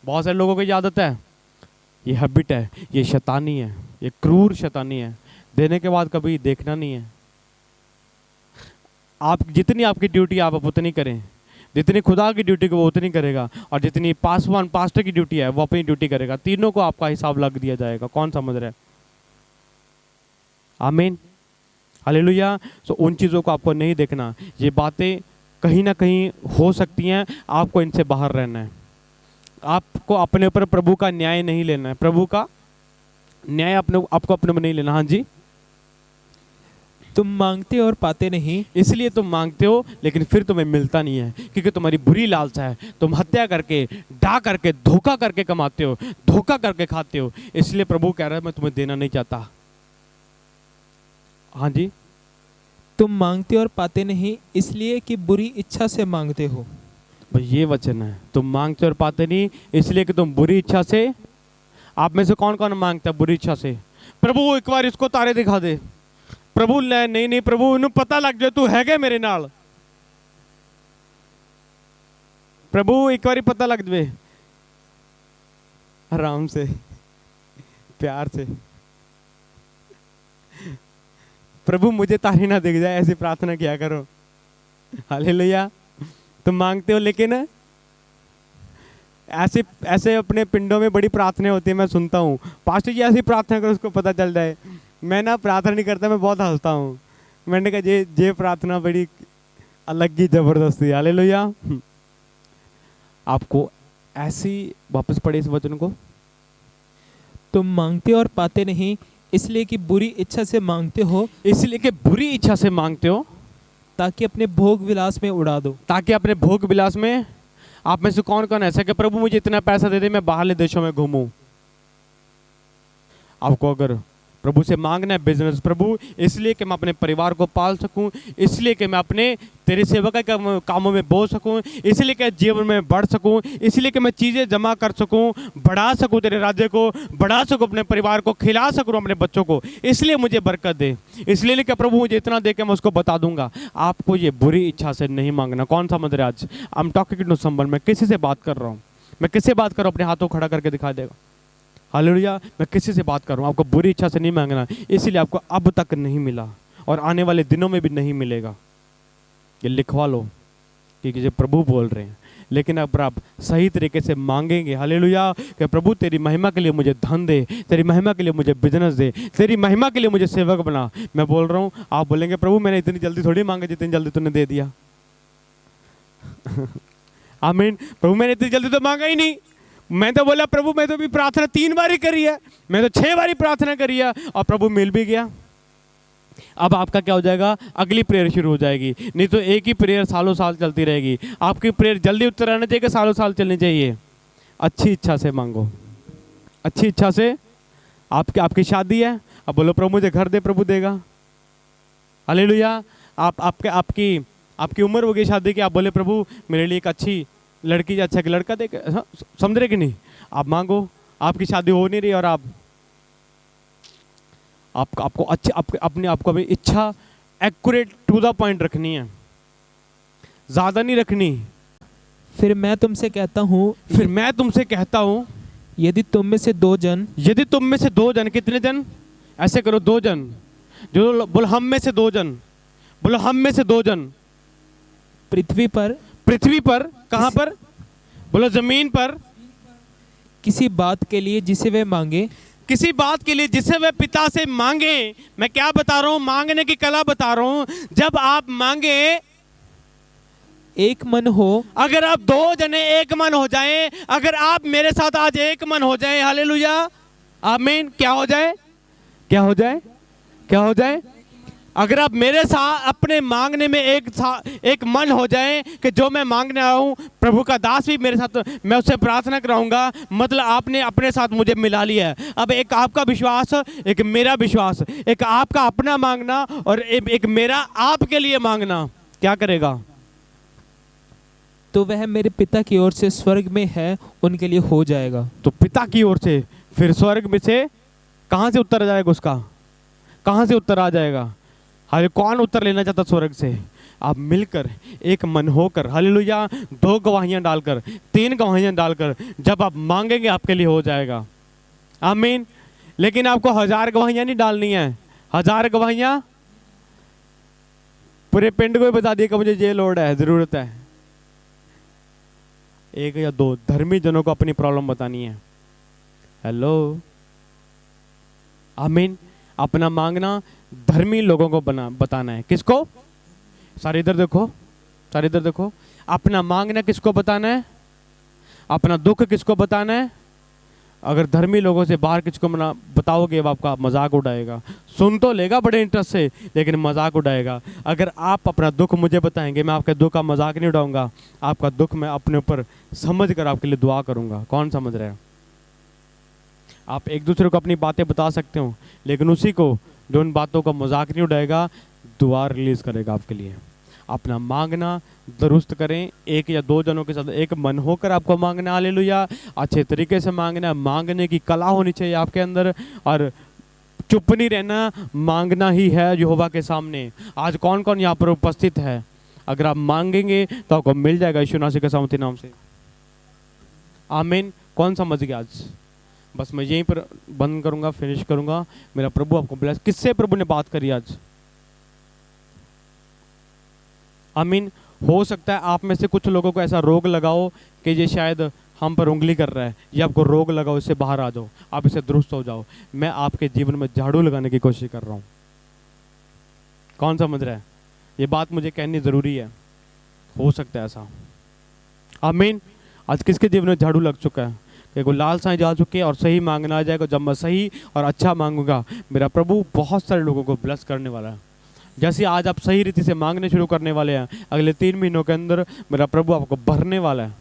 बहुत सारे लोगों की आदत है, ये हैबिट है, ये शैतानी है, ये क्रूर शैतानी है। देने के बाद कभी देखना नहीं है। आप जितनी आपकी ड्यूटी आप उतनी करें, जितनी खुदा की ड्यूटी को वो उतनी करेगा, और जितनी पासवान पास्टर की ड्यूटी है वो अपनी ड्यूटी करेगा। तीनों को आपका हिसाब लग दिया जाएगा। कौन समझ रहा है? आमीन, हालेलुया। सो उन चीज़ों को आपको नहीं देखना। ये बातें कहीं ना कहीं हो सकती हैं, आपको इनसे बाहर रहना है। आपको अपने ऊपर प्रभु का न्याय नहीं लेना है। प्रभु का न्याय आपको अपने में नहीं लेना। हाँ जी। तुम मांगते और पाते नहीं, इसलिए तुम मांगते हो लेकिन फिर तुम्हें मिलता नहीं है, क्योंकि तुम्हारी बुरी लालसा है। तुम हत्या करके, डा करके, धोखा करके कमाते हो, धोखा करके खाते हो। इसलिए प्रभु कह रहा है मैं तुम्हें देना नहीं चाहता। हाँ जी। तुम मांगते और पाते नहीं, इसलिए कि बुरी इच्छा से मांगते हो। भाई ये वचन है, तुम मांगते और पाते नहीं इसलिए कि तुम बुरी इच्छा से। आप में से कौन कौन मांगता है बुरी इच्छा से? प्रभु एक बार इसको तारे दिखा दे। प्रभु नहीं नहीं प्रभु इन्हें पता लग जाए तू है मेरे नाल। प्रभु एक बार पता लग जाए। आराम से, प्यार से। प्रभु मुझे तारे ना दिख जाए, ऐसी प्रार्थना किया करो। हालेलुया। तुम मांगते हो लेकिन ऐसे ऐसे अपने पिंडों में बड़ी प्रार्थना होती है। मैं सुनता हूँ पास्टर जी ऐसी प्रार्थना करो उसको पता चल जाए। मैं ना प्रार्थना नहीं करता, मैं बहुत हंसता हूँ। मैंने कहा ये प्रार्थना बड़ी अलग ही जबरदस्ती। हालेलुया। आपको ऐसी, वापस पढ़े इस वचन को। तुम मांगते और पाते नहीं, इसलिए कि बुरी इच्छा से मांगते हो, इसलिए कि बुरी इच्छा से मांगते हो, ताकि अपने भोग विलास में उड़ा दो। ताकि अपने भोग विलास में। आप में से कौन कौन ऐसा कि प्रभु मुझे इतना पैसा दे दे मैं बाहरले देशों में घूमूं। आपको अगर प्रभु से मांगना है बिजनेस, प्रभु इसलिए कि मैं अपने परिवार को पाल सकूं, इसलिए कि मैं अपने तेरे सेवा के कामों में बो सकूं, इसलिए कि जीवन में बढ़ सकूं, इसलिए कि मैं चीज़ें जमा कर सकूं, बढ़ा सकूं, तेरे राज्य को बढ़ा सकूं, अपने परिवार को खिला सकूं, अपने बच्चों को, इसलिए मुझे बरकत दे। इसलिए कि प्रभु मुझे इतना दे के मैं उसको बता दूंगा। आपको ये बुरी इच्छा से नहीं मांगना। कौन समझ रहे आज? I am talking to someone. मैं किसी से बात कर रहा हूँ। मैं किससे बात कर रहा हूँ? अपने हाथों खड़ा करके दिखा देगा। हालेलुया। मैं किसी से बात कर रहा हूँ। आपको बुरी इच्छा से नहीं मांगना, इसलिए आपको अब तक नहीं मिला और आने वाले दिनों में भी नहीं मिलेगा। ये लिखवा लो क्योंकि जो प्रभु बोल रहे हैं। लेकिन अगर आप सही तरीके से मांगेंगे, हालेलुया, कि प्रभु तेरी महिमा के लिए मुझे धन दे, तेरी महिमा के लिए मुझे बिजनेस दे, तेरी महिमा के लिए मुझे सेवक बना। मैं बोल रहा हूँ, आप बोलेंगे प्रभु मैंने इतनी जल्दी थोड़ी मांगा जितनी जल्दी तूने दे दिया। आमीन। प्रभु मैंने इतनी जल्दी तो मांगा ही नहीं। मैं तो बोला प्रभु मैं तो भी प्रार्थना 3 बार ही करी है, मैं तो 6 बार ही प्रार्थना करी है और प्रभु मिल भी गया। अब आपका क्या हो जाएगा? अगली प्रेयर शुरू हो जाएगी। नहीं तो एक ही प्रेयर सालों साल चलती रहेगी। आपकी प्रेयर जल्दी उत्तर आना चाहिए कि सालों साल चलनी चाहिए? अच्छी इच्छा से मांगो, अच्छी इच्छा से। आपकी शादी है, अब बोलो प्रभु मुझे घर दे, प्रभु देगा। हालेलुया। आपकी आपकी उम्र हो गई शादी की, आप बोले प्रभु मेरे लिए एक अच्छी लड़की या अच्छा एक लड़का देख, समझ रहे कि नहीं? आप मांगो, आपकी शादी हो नहीं रही और आपको अच्छे अपने आपको अभी इच्छा एक्यूरेट टू द पॉइंट रखनी है, ज्यादा नहीं रखनी। फिर मैं तुमसे कहता हूँ, यदि तुम में से दो जन, कितने जन? ऐसे करो, 2 जन, जो बोलो हम में से 2 जन, बोलो हम में से 2 जन पृथ्वी पर कहां पर? बोलो जमीन पर, किसी बात के लिए जिसे वे मांगे, किसी बात के लिए जिसे वे पिता से मांगे। मैं क्या बता रहा हूं? मांगने की कला बता रहा हूं। जब आप मांगे, एक मन हो। अगर आप 2 जने एक मन हो जाएं, अगर आप मेरे साथ आज एक मन हो जाएं, हालेलुया, आमीन। क्या हो जाए? अगर आप मेरे साथ अपने मांगने में एक मन हो जाए कि जो मैं मांगने आया हूँ, प्रभु का दास भी मेरे साथ, मैं उससे प्रार्थना कराऊंगा, मतलब आपने अपने साथ मुझे मिला लिया है। अब एक आपका विश्वास, एक मेरा विश्वास, एक आपका अपना मांगना और एक मेरा आपके लिए मांगना क्या करेगा? तो वह मेरे पिता की ओर से स्वर्ग में है, उनके लिए हो जाएगा। तो पिता की ओर से, फिर स्वर्ग में से कहां से उत्तर आ जाएगा? उसका कहां से उत्तर आ जाएगा? हाले कौन उत्तर लेना चाहता स्वर्ग से? आप मिलकर एक मन होकर, हालेलुया, 2 गवाहियां डालकर, 3 गवाहियां डालकर जब आप मांगेंगे आपके लिए हो जाएगा, आमीन। लेकिन आपको 1000 गवाहियां नहीं डालनी है। 1000 गवाहियां पूरे पिंड को ही बता दिए कि मुझे ये लोड है, जरूरत है। 1 या 2 धर्मी जनों को अपनी प्रॉब्लम बतानी है। हेलो, आमीन। अपना मांगना धर्मी लोगों को बताना है। किसको? सारे इधर देखो। अपना मांगना किसको बताना है? अपना दुख किसको बताना है? अगर धर्मी लोगों से बाहर किसको बताओगे, वो आपका मजाक उड़ाएगा। सुन तो लेगा बड़े इंटरेस्ट से, लेकिन मजाक उड़ाएगा। अगर आप अपना दुख मुझे बताएंगे, मैं आपके दुख का मजाक नहीं उड़ाऊंगा। आपका दुख मैं अपने ऊपर समझ कर आपके लिए दुआ करूंगा। कौन समझ रहा है? आप एक दूसरे को अपनी बातें बता सकते हो, लेकिन उसी को जो उन बातों का मजाक नहीं उड़ाएगा, दुआ रिलीज करेगा आपके लिए। अपना मांगना दुरुस्त करें। 1 या 2 जनों के साथ एक मन होकर आपको मांगना, हालेलुया, अच्छे तरीके से मांगना। मांगने की कला होनी चाहिए आपके अंदर, और चुप नहीं रहना, मांगना ही है यहोवा के सामने। आज कौन कौन यहाँ पर उपस्थित है? अगर आप मांगेंगे तो आपको मिल जाएगा यीशु मसीह के सामर्थी नाम से, आमीन। कौन समझ गया? आज बस मैं यहीं पर बंद करूंगा, फिनिश करूंगा। मेरा प्रभु आपको ब्लेस। किससे प्रभु ने बात करी आज? आमीन। हो सकता है आप में से कुछ लोगों को ऐसा रोग लगाओ कि ये शायद हम पर उंगली कर रहा है। ये आपको रोग लगाओ, इससे बाहर आ जाओ, आप इससे दुरुस्त हो जाओ। मैं आपके जीवन में झाड़ू लगाने की कोशिश कर रहा हूँ। कौन समझ रहा है? ये बात मुझे कहनी जरूरी है। हो सकता है ऐसा, आमीन। आज किसके जीवन में झाड़ू लग चुका है? देखो, लालसाएं जा चुके हैं और सही मांगना आ जाएगा। जब मैं सही और अच्छा मांगूंगा, मेरा प्रभु बहुत सारे लोगों को ब्लेस करने वाला है। जैसे आज आप सही रीति से मांगने शुरू करने वाले हैं, अगले 3 महीनों के अंदर मेरा प्रभु आपको भरने वाला है,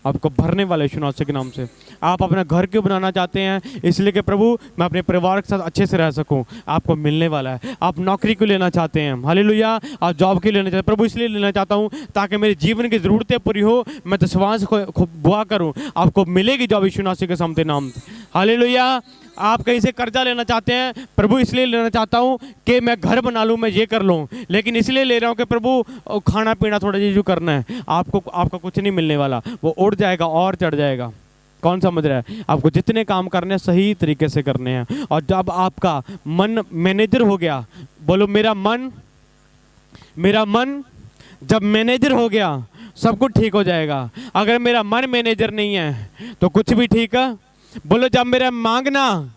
आपको भरने वाला है यीशु मसीह के नाम से। आप अपना घर क्यों बनाना चाहते हैं? इसलिए कि प्रभु मैं अपने परिवार के साथ अच्छे से रह सकूं, आपको मिलने वाला है। आप नौकरी क्यों लेना चाहते हैं? हालेलुया। आप जॉब क्यों लेना चाहते हैं? प्रभु इसलिए लेना चाहता हूं ताकि मेरे जीवन की ज़रूरतें पूरी हो, मैं दशवांश को बुआ करूं, आपको मिलेगी जॉब यीशु मसीह के सामर्थी नाम से। हालेलुया। आप कहीं से कर्जा लेना चाहते हैं, प्रभु इसलिए लेना चाहता हूं कि मैं घर बना लूं, मैं ये कर लूं, लेकिन इसलिए ले रहा हूं कि प्रभु खाना पीना थोड़ा चीज़ करना है। आपको कुछ नहीं मिलने वाला, वो उड़ जाएगा और चढ़ जाएगा। कौन समझ रहा है? आपको जितने काम करने हैं सही तरीके से करने हैं। और जब आपका मन मैनेजर हो गया, बोलो मेरा मन जब मैनेजर हो गया, सब कुछ ठीक हो जाएगा। अगर मेरा मन मैनेजर नहीं है तो कुछ भी ठीक है। बोलो, जब मेरा मांगना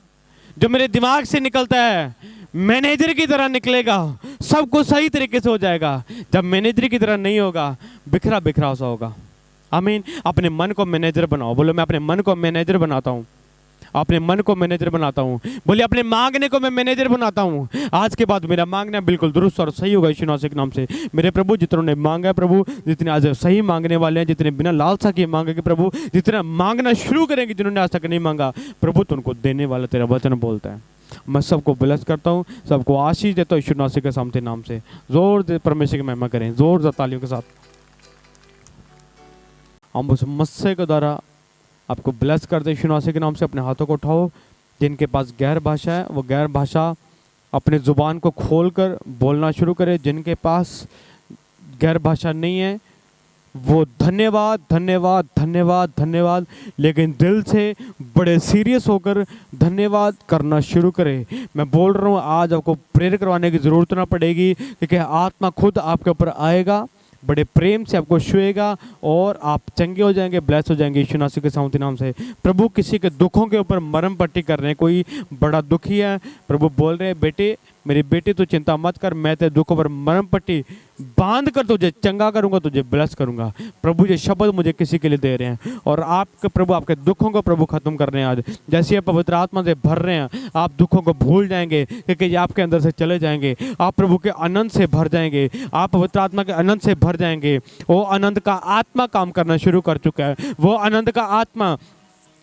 जो मेरे दिमाग से निकलता है मैनेजर की तरह निकलेगा, सब कुछ सही तरीके से हो जाएगा। जब मैनेजर की तरह नहीं होगा, बिखरा बिखरा सा होगा। आमीन। अपने मन को मैनेजर बनाओ। बोलो, मैं अपने मन को मैनेजर बनाता हूँ, अपने मन को मैनेजर बनाता हूँ। बोलिए, अपने मांगने को मैं मैनेजर बनाता हूँ। आज के बाद मेरा मांगना बिल्कुल दुरुस्त और सही होगा यीशु मसीह के नाम से। मेरे प्रभु, जितनों ने मांगा है प्रभु, जितने आज सही मांगने वाले हैं, जितने बिना लालसा के मांगेंगे प्रभु, जितना मांगना शुरू करेंगे जिन्होंने आज तक नहीं मांगा, प्रभु तो उनको देने वाला तेरा वचन बोलता है। मैं सबको ब्लेस करता हूँ, सबको आशीष देता हूँ यीशु मसीह के सामते नाम से। जोर दे परमेश्वर की महिमा करें, जोर तालियों के साथ। हम उस मसीह के द्वारा आपको ब्लेस करते यीशु मसीह के नाम से। अपने हाथों को उठाओ। जिनके पास गैर भाषा है वो गैर भाषा अपने ज़ुबान को खोलकर बोलना शुरू करें। जिनके पास गैर भाषा नहीं है वो धन्यवाद धन्यवाद धन्यवाद धन्यवाद, लेकिन दिल से बड़े सीरियस होकर धन्यवाद करना शुरू करें। मैं बोल रहा हूँ आज आपको प्रेयर करवाने की ज़रूरत ना पड़ेगी, क्योंकि आत्मा खुद आपके ऊपर आएगा, बड़े प्रेम से आपको छुएगा और आप चंगे हो जाएंगे, ब्लेस हो जाएंगे यीशु मसीह के सामर्थ्य नाम से। प्रभु किसी के दुखों के ऊपर मरहम पट्टी कर रहे हैं, कोई बड़ा दुखी है, प्रभु बोल रहे हैं बेटे मेरी बेटी तो चिंता मत कर, मैं तेरे दुखों पर मरहम पट्टी बांध कर तुझे चंगा करूंगा, तुझे ब्लेस करूंगा। प्रभु ये शब्द मुझे किसी के लिए दे रहे हैं और आपके प्रभु आपके दुखों को प्रभु खत्म कर रहे हैं। आज जैसे आप पवित्र आत्मा से भर रहे हैं आप दुखों को भूल जाएंगे, क्योंकि ये आपके अंदर से चले जाएंगे। आप प्रभु के आनंद से भर जाएंगे, आप पवित्र आत्मा के आनंद से भर जाएंगे। वो आनंद का आत्मा काम करना शुरू कर चुका है, वो आनंद का आत्मा,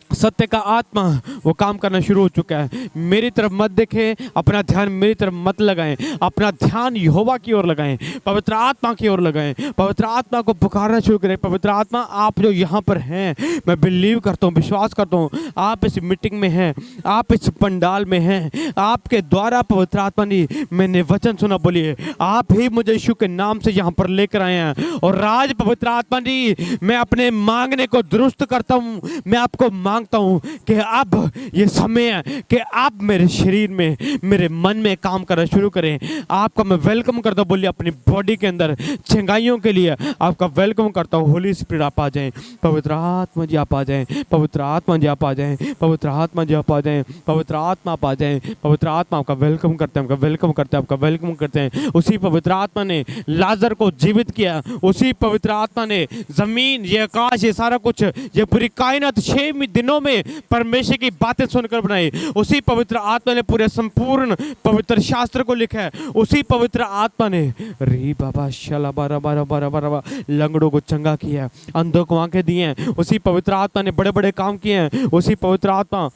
सत्य का आत्मा वो काम करना शुरू हो चुका है। मेरी तरफ मत देखें, अपना ध्यान मेरी तरफ मत लगाएं, अपना ध्यान यहोवा की ओर लगाएं, पवित्र आत्मा की ओर लगाएं, पवित्र आत्मा को पुकारना शुरू करें। पवित्र आत्मा आप जो यहाँ पर हैं, मैं बिलीव करता हूँ, विश्वास करता हूँ आप इस मीटिंग में हैं, आप इस पंडाल में हैं, आपके द्वारा पवित्र आत्मा ने मैंने वचन सुना, बोलिए आप ही मुझे यीशु के नाम से यहाँ पर लेकर आए हैं। और राज पवित्र आत्मा जी मैं अपने मांगने को दुरुस्त करता हूँ, मैं आपको मांगता हूं कि अब ये समय है कि आप मेरे शरीर में, मेरे मन में काम करना शुरू करें। आपका मैं वेलकम करता हूं, बोलिए अपनी बॉडी के अंदर चंगाइयों के लिए आपका वेलकम करता हूं। होली स्पिरिट आप आ जाएं, पवित्र आत्मा जी आप आ जाएं, पवित्र आत्मा जी आप आ जाएं, पवित्र आत्मा जी आप आ जाएं, पवित्र आत्मा आप आ जाएं, पवित्र आत्मा आपका वेलकम करते हैं, आपका वेलकम करते हैं, आपका वेलकम करते हैं। उसी पवित्र आत्मा ने लाजर को जीवित किया, उसी पवित्र आत्मा ने जमीन, ये आकाश, ये सारा कुछ, ये पूरी कायनात 6 दिनों में परमेश्वर की बातें सुनकर बनाई। उसी पवित्र आत्मा ने पूरे संपूर्ण पवित्र शास्त्र को लिखा है। उसी पवित्र आत्मा ने री बाबा शला बारा बारा बारा बारा लंगड़ों को चंगा किया, अंधों को आंखें दी हैं। उसी पवित्र आत्मा ने बड़े बड़े काम किए हैं। उसी पवित्र आत्मा,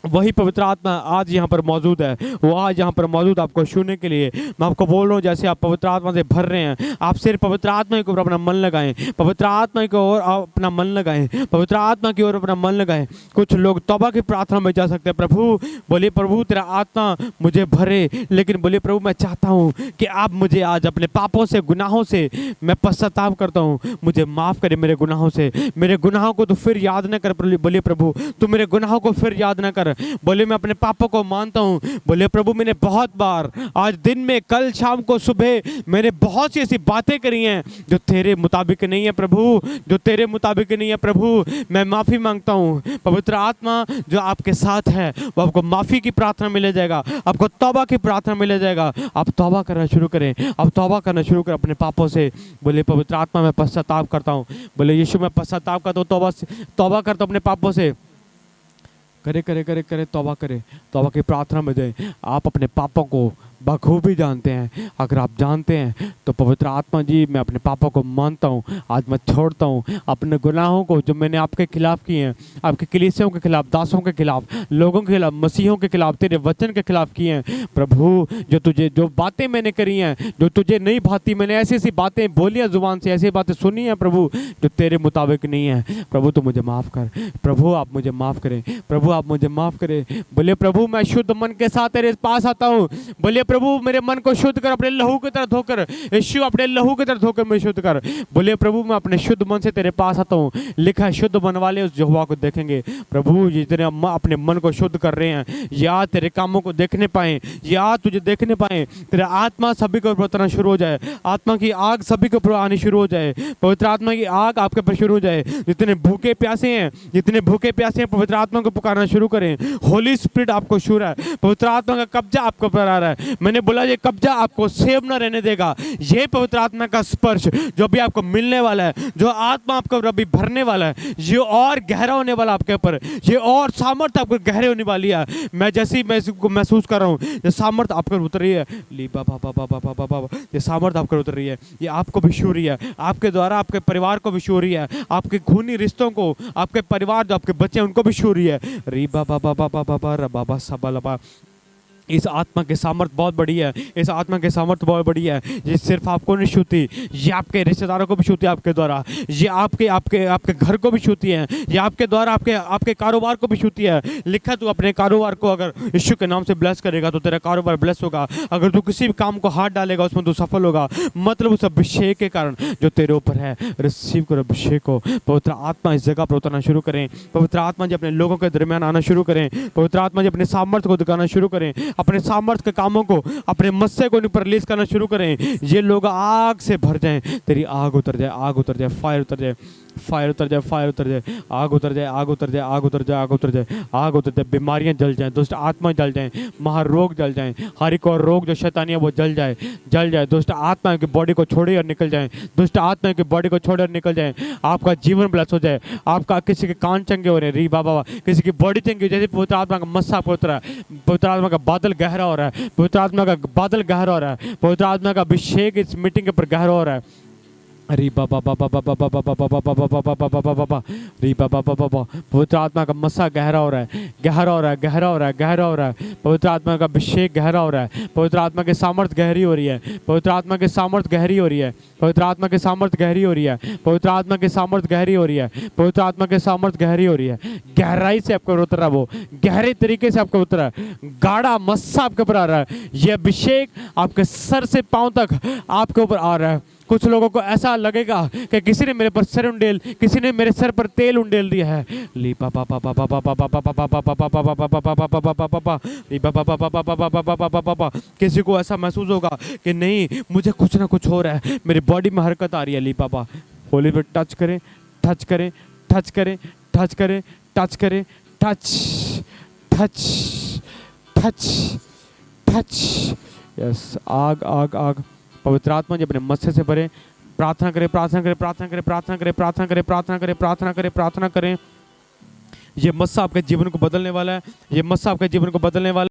वही पवित्र आत्मा आज यहाँ पर मौजूद है, वो आज यहाँ पर मौजूद आपको छूने के लिए। मैं आपको बोल रहा हूँ जैसे आप पवित्र आत्मा से भर रहे हैं, आप सिर्फ पवित्र आत्मा के ऊपर अपना मन लगाएं, पवित्र आत्मा की ओर अपना मन लगाएं, पवित्र आत्मा की ओर अपना मन लगाएं। कुछ लोग तौबा की प्रार्थना में जा सकते हैं, प्रभु बोलिए प्रभु तेरा आत्मा मुझे भरे, लेकिन बोलिए प्रभु मैं चाहता हूँ कि आप मुझे आज अपने पापों से, गुनाहों से मैं पश्चाताप करता हूँ, मुझे माफ़ करे मेरे गुनाहों से, मेरे गुनाहों को तो फिर याद न कर। बोलिए प्रभु तू मेरे गुनाहों को फिर याद न कर। बोले मैं अपने पापों को मानता हूँ। बोले प्रभु मैंने बहुत बार आज दिन में, कल शाम को, सुबह मैंने बहुत सी ऐसी बातें करी हैं जो तेरे मुताबिक नहीं है प्रभु, जो तेरे मुताबिक नहीं है प्रभु। मैं माफ़ी मांगता हूँ। पवित्र आत्मा जो आपके साथ है वो आपको माफ़ी की प्रार्थना मिल जाएगा, आपको तौबा की प्रार्थना मिल जाएगा। आप तौबा करना शुरू करें, आप तौबा करना शुरू करें अपने पापों से। बोले पवित्र आत्मा मैं पश्चाताप करता हूँ। बोले यीशु मैं पश्चाताप करता हूँ, तौबा करता हूँ अपने पापों से। करे करे करे करे तौबा करे, तौबा की प्रार्थना में दें। आप अपने पापों को बखूबी जानते हैं। अगर आप जानते हैं तो पवित्र आत्मा जी मैं अपने पापों को मानता हूँ, आज मैं छोड़ता हूँ अपने गुनाहों को जो मैंने आपके खिलाफ किए हैं, आपके कलीसियों के खिलाफ, दासों के खिलाफ, लोगों के खिलाफ, मसीहों के खिलाफ, तेरे वचन के खिलाफ किए हैं। प्रभु जो तुझे, जो बातें मैंने करी हैं जो तुझे नहीं भाती, मैंने ऐसी ऐसी बातें बोली हैं जुबान से, ऐसी बातें सुनी हैं प्रभु जो तेरे मुताबिक नहीं है। प्रभु तो मुझे माफ़ कर, प्रभु आप मुझे माफ़ करें, प्रभु आप मुझे माफ़ करें। बोले प्रभु मैं शुद्ध मन के साथ तेरे पास आता हूँ। बोले प्रभु मेरे मन को शुद्ध कर, अपने लहू की तरह धोकर, यीशु अपने लहू की तरह धोकर मैं शुद्ध कर। बोले प्रभु मैं अपने शुद्ध मन से तेरे पास आता हूँ। लिखा है शुद्ध मन वाले उस यहोवा को देखेंगे। प्रभु जितने अपने मन को शुद्ध कर रहे हैं, या तेरे कामों को देखने पाए, या तुझे देखने पाए, तेरा आत्मा सभी के ऊपर उतरना शुरू हो जाए, आत्मा की आग सभी के ऊपर आनी शुरू हो जाए, पवित्र आत्मा की आग आपके ऊपर शुरू हो जाए। जितने भूखे प्यासे हैं, जितने भूखे प्यासे हैं, पवित्र आत्मा को पुकारना शुरू करें। होली स्पिरिट आपको छू रहा है, पवित्र आत्मा का कब्जा आपके ऊपर आ रहा है। मैंने बोला ये कब्जा आपको सेव न रहने देगा। ये पवित्र आत्मा का स्पर्श जो भी आपको मिलने वाला है, जो आत्मा आपको अभी भरने वाला है, ये और गहरा होने वाला आपके ऊपर, ये और सामर्थ्य आपको गहरे होने वाली है। मैं जैसी मैं इसको महसूस कर रहा हूँ, ये सामर्थ्य आप पर उतर रही है, ली बाबा बाबा बाबा बाबा, ये सामर्थ्य आप पर उतर रही है, ये आपको भी छू रही है, आपके द्वारा आपके परिवार को भी छू रही है, आपके खूनी रिश्तों को, आपके परिवार जो आपके बच्चे हैं उनको भी छू रही है। री बाबा बाबा बाबा बाबा बाबा सबा लबा इस आत्मा की सामर्थ बहुत बड़ी है, इस आत्मा की सामर्थ बहुत बड़ी है। ये सिर्फ आपको नहीं छूती, ये आपके रिश्तेदारों को भी छूती है आपके द्वारा, ये आपके आपके आपके घर को भी छूती है, ये आपके द्वारा आपके आपके कारोबार को भी छूती है। लिखा तू अपने कारोबार को अगर यीशु के नाम से ब्लेस करेगा तो तेरा कारोबार ब्लेस होगा। अगर तू किसी भी काम को हाथ डालेगा उसमें तू सफल होगा। मतलब उस अभिषेक के कारण जो तेरे ऊपर है, रिसीव करो अभिषेक को। पवित्र आत्मा इस जगह पर उतरना शुरू करें। पवित्र आत्मा जी अपने लोगों के दरमियान आना शुरू करें। पवित्र आत्मा जी अपने सामर्थ्य को दिखाना शुरू करें, अपने सामर्थ्य के कामों को, अपने मस्से को उन पर रिलीज करना शुरू करें। ये लोग आग से भर जाएं, तेरी आग उतर जाए, आग उतर जाए, फायर उतर जाए, फायर उतर जाए, फायर उतर जाए, आग उतर जाए, आग उतर जाए, आग उतर जाए, आग उतर जाए, आग उतर जाए। बीमारियां जल जाएं, दुष्ट आत्मा जल जाएं, महारोग जल जाएं, हर एक और रोग जो शैतानी है वो जल जाए, जल जाए। दुष्ट आत्मा की बॉडी को छोड़े और निकल जाए, दुष्ट आत्मा की बॉडी को छोड़े और निकल जाए। आपका जीवन ब्लेस हो जाए। आपका किसी के कान चंगे हो रहे हैं, री बाबा, किसी की बॉडी चंगी हो, जैसे पवित्र आत्मा का मस्सा पवित्र है, पवित्र आत्मा का बादल गहरा हो रहा है, पवित्र आत्मा का बादल गहरा हो रहा है, पवित्र आत्मा का अभिषेक इस मीटिंग के ऊपर गहरा हो रहा है। री बाबा बाबा बाबा बाबा बाबा बाबा बाबा बाबा बाबा बाबा री बाबा बाबा बाबा। पवित्र आत्मा का मस्सा गहरा हो रहा है, गहरा हो रहा है, गहरा हो रहा है, गहरा हो रहा है। पवित्र आत्मा का अभिषेक गहरा हो रहा है। पवित्र आत्मा की सामर्थ गहरी हो रही है, पवित्र आत्मा की सामर्थ गहरी हो रही है, पवित्र आत्मा की सामर्थ गहरी हो रही है, पवित्र आत्मा की सामर्थ गहरी हो रही है, पवित्र आत्मा की सामर्थ गहरी हो रही है। गहराई से आपके ऊपर उतर रहा है, वो गहरे तरीके से आपके उतर रहा है, गाढ़ा मस्सा आपके ऊपर आ रहा है। ये अभिषेक आपके सर से पांव तक आपके ऊपर आ रहा है। कुछ लोगों को ऐसा लगेगा कि किसी ने मेरे पर सर उंडेल, किसी ने मेरे सर पर तेल उंडेल दिया है। ली पापा पापा पापा पापा पापा पापा पापा पापा पापा पापा पापा पापा ली पापा पापा पापा पापा पापा पापा। किसी को ऐसा महसूस होगा कि नहीं मुझे कुछ ना कुछ हो रहा है, मेरी बॉडी में हरकत आ रही है। ली पापा होली पे टच करें, टच करें, टच करें, टच करें, टच करें, touch touch touch touch. Yes, आग आग आग। पवित्र आत्मा जी अपने मस्से से भरे। प्रार्थना करें, प्रार्थना करें, प्रार्थना करें, प्रार्थना करें, प्रार्थना करें, प्रार्थना करें, प्रार्थना करें, प्रार्थना करें। ये मस्सा आपके जीवन को बदलने वाला है, ये मस्सा आपके जीवन को बदलने वाला है।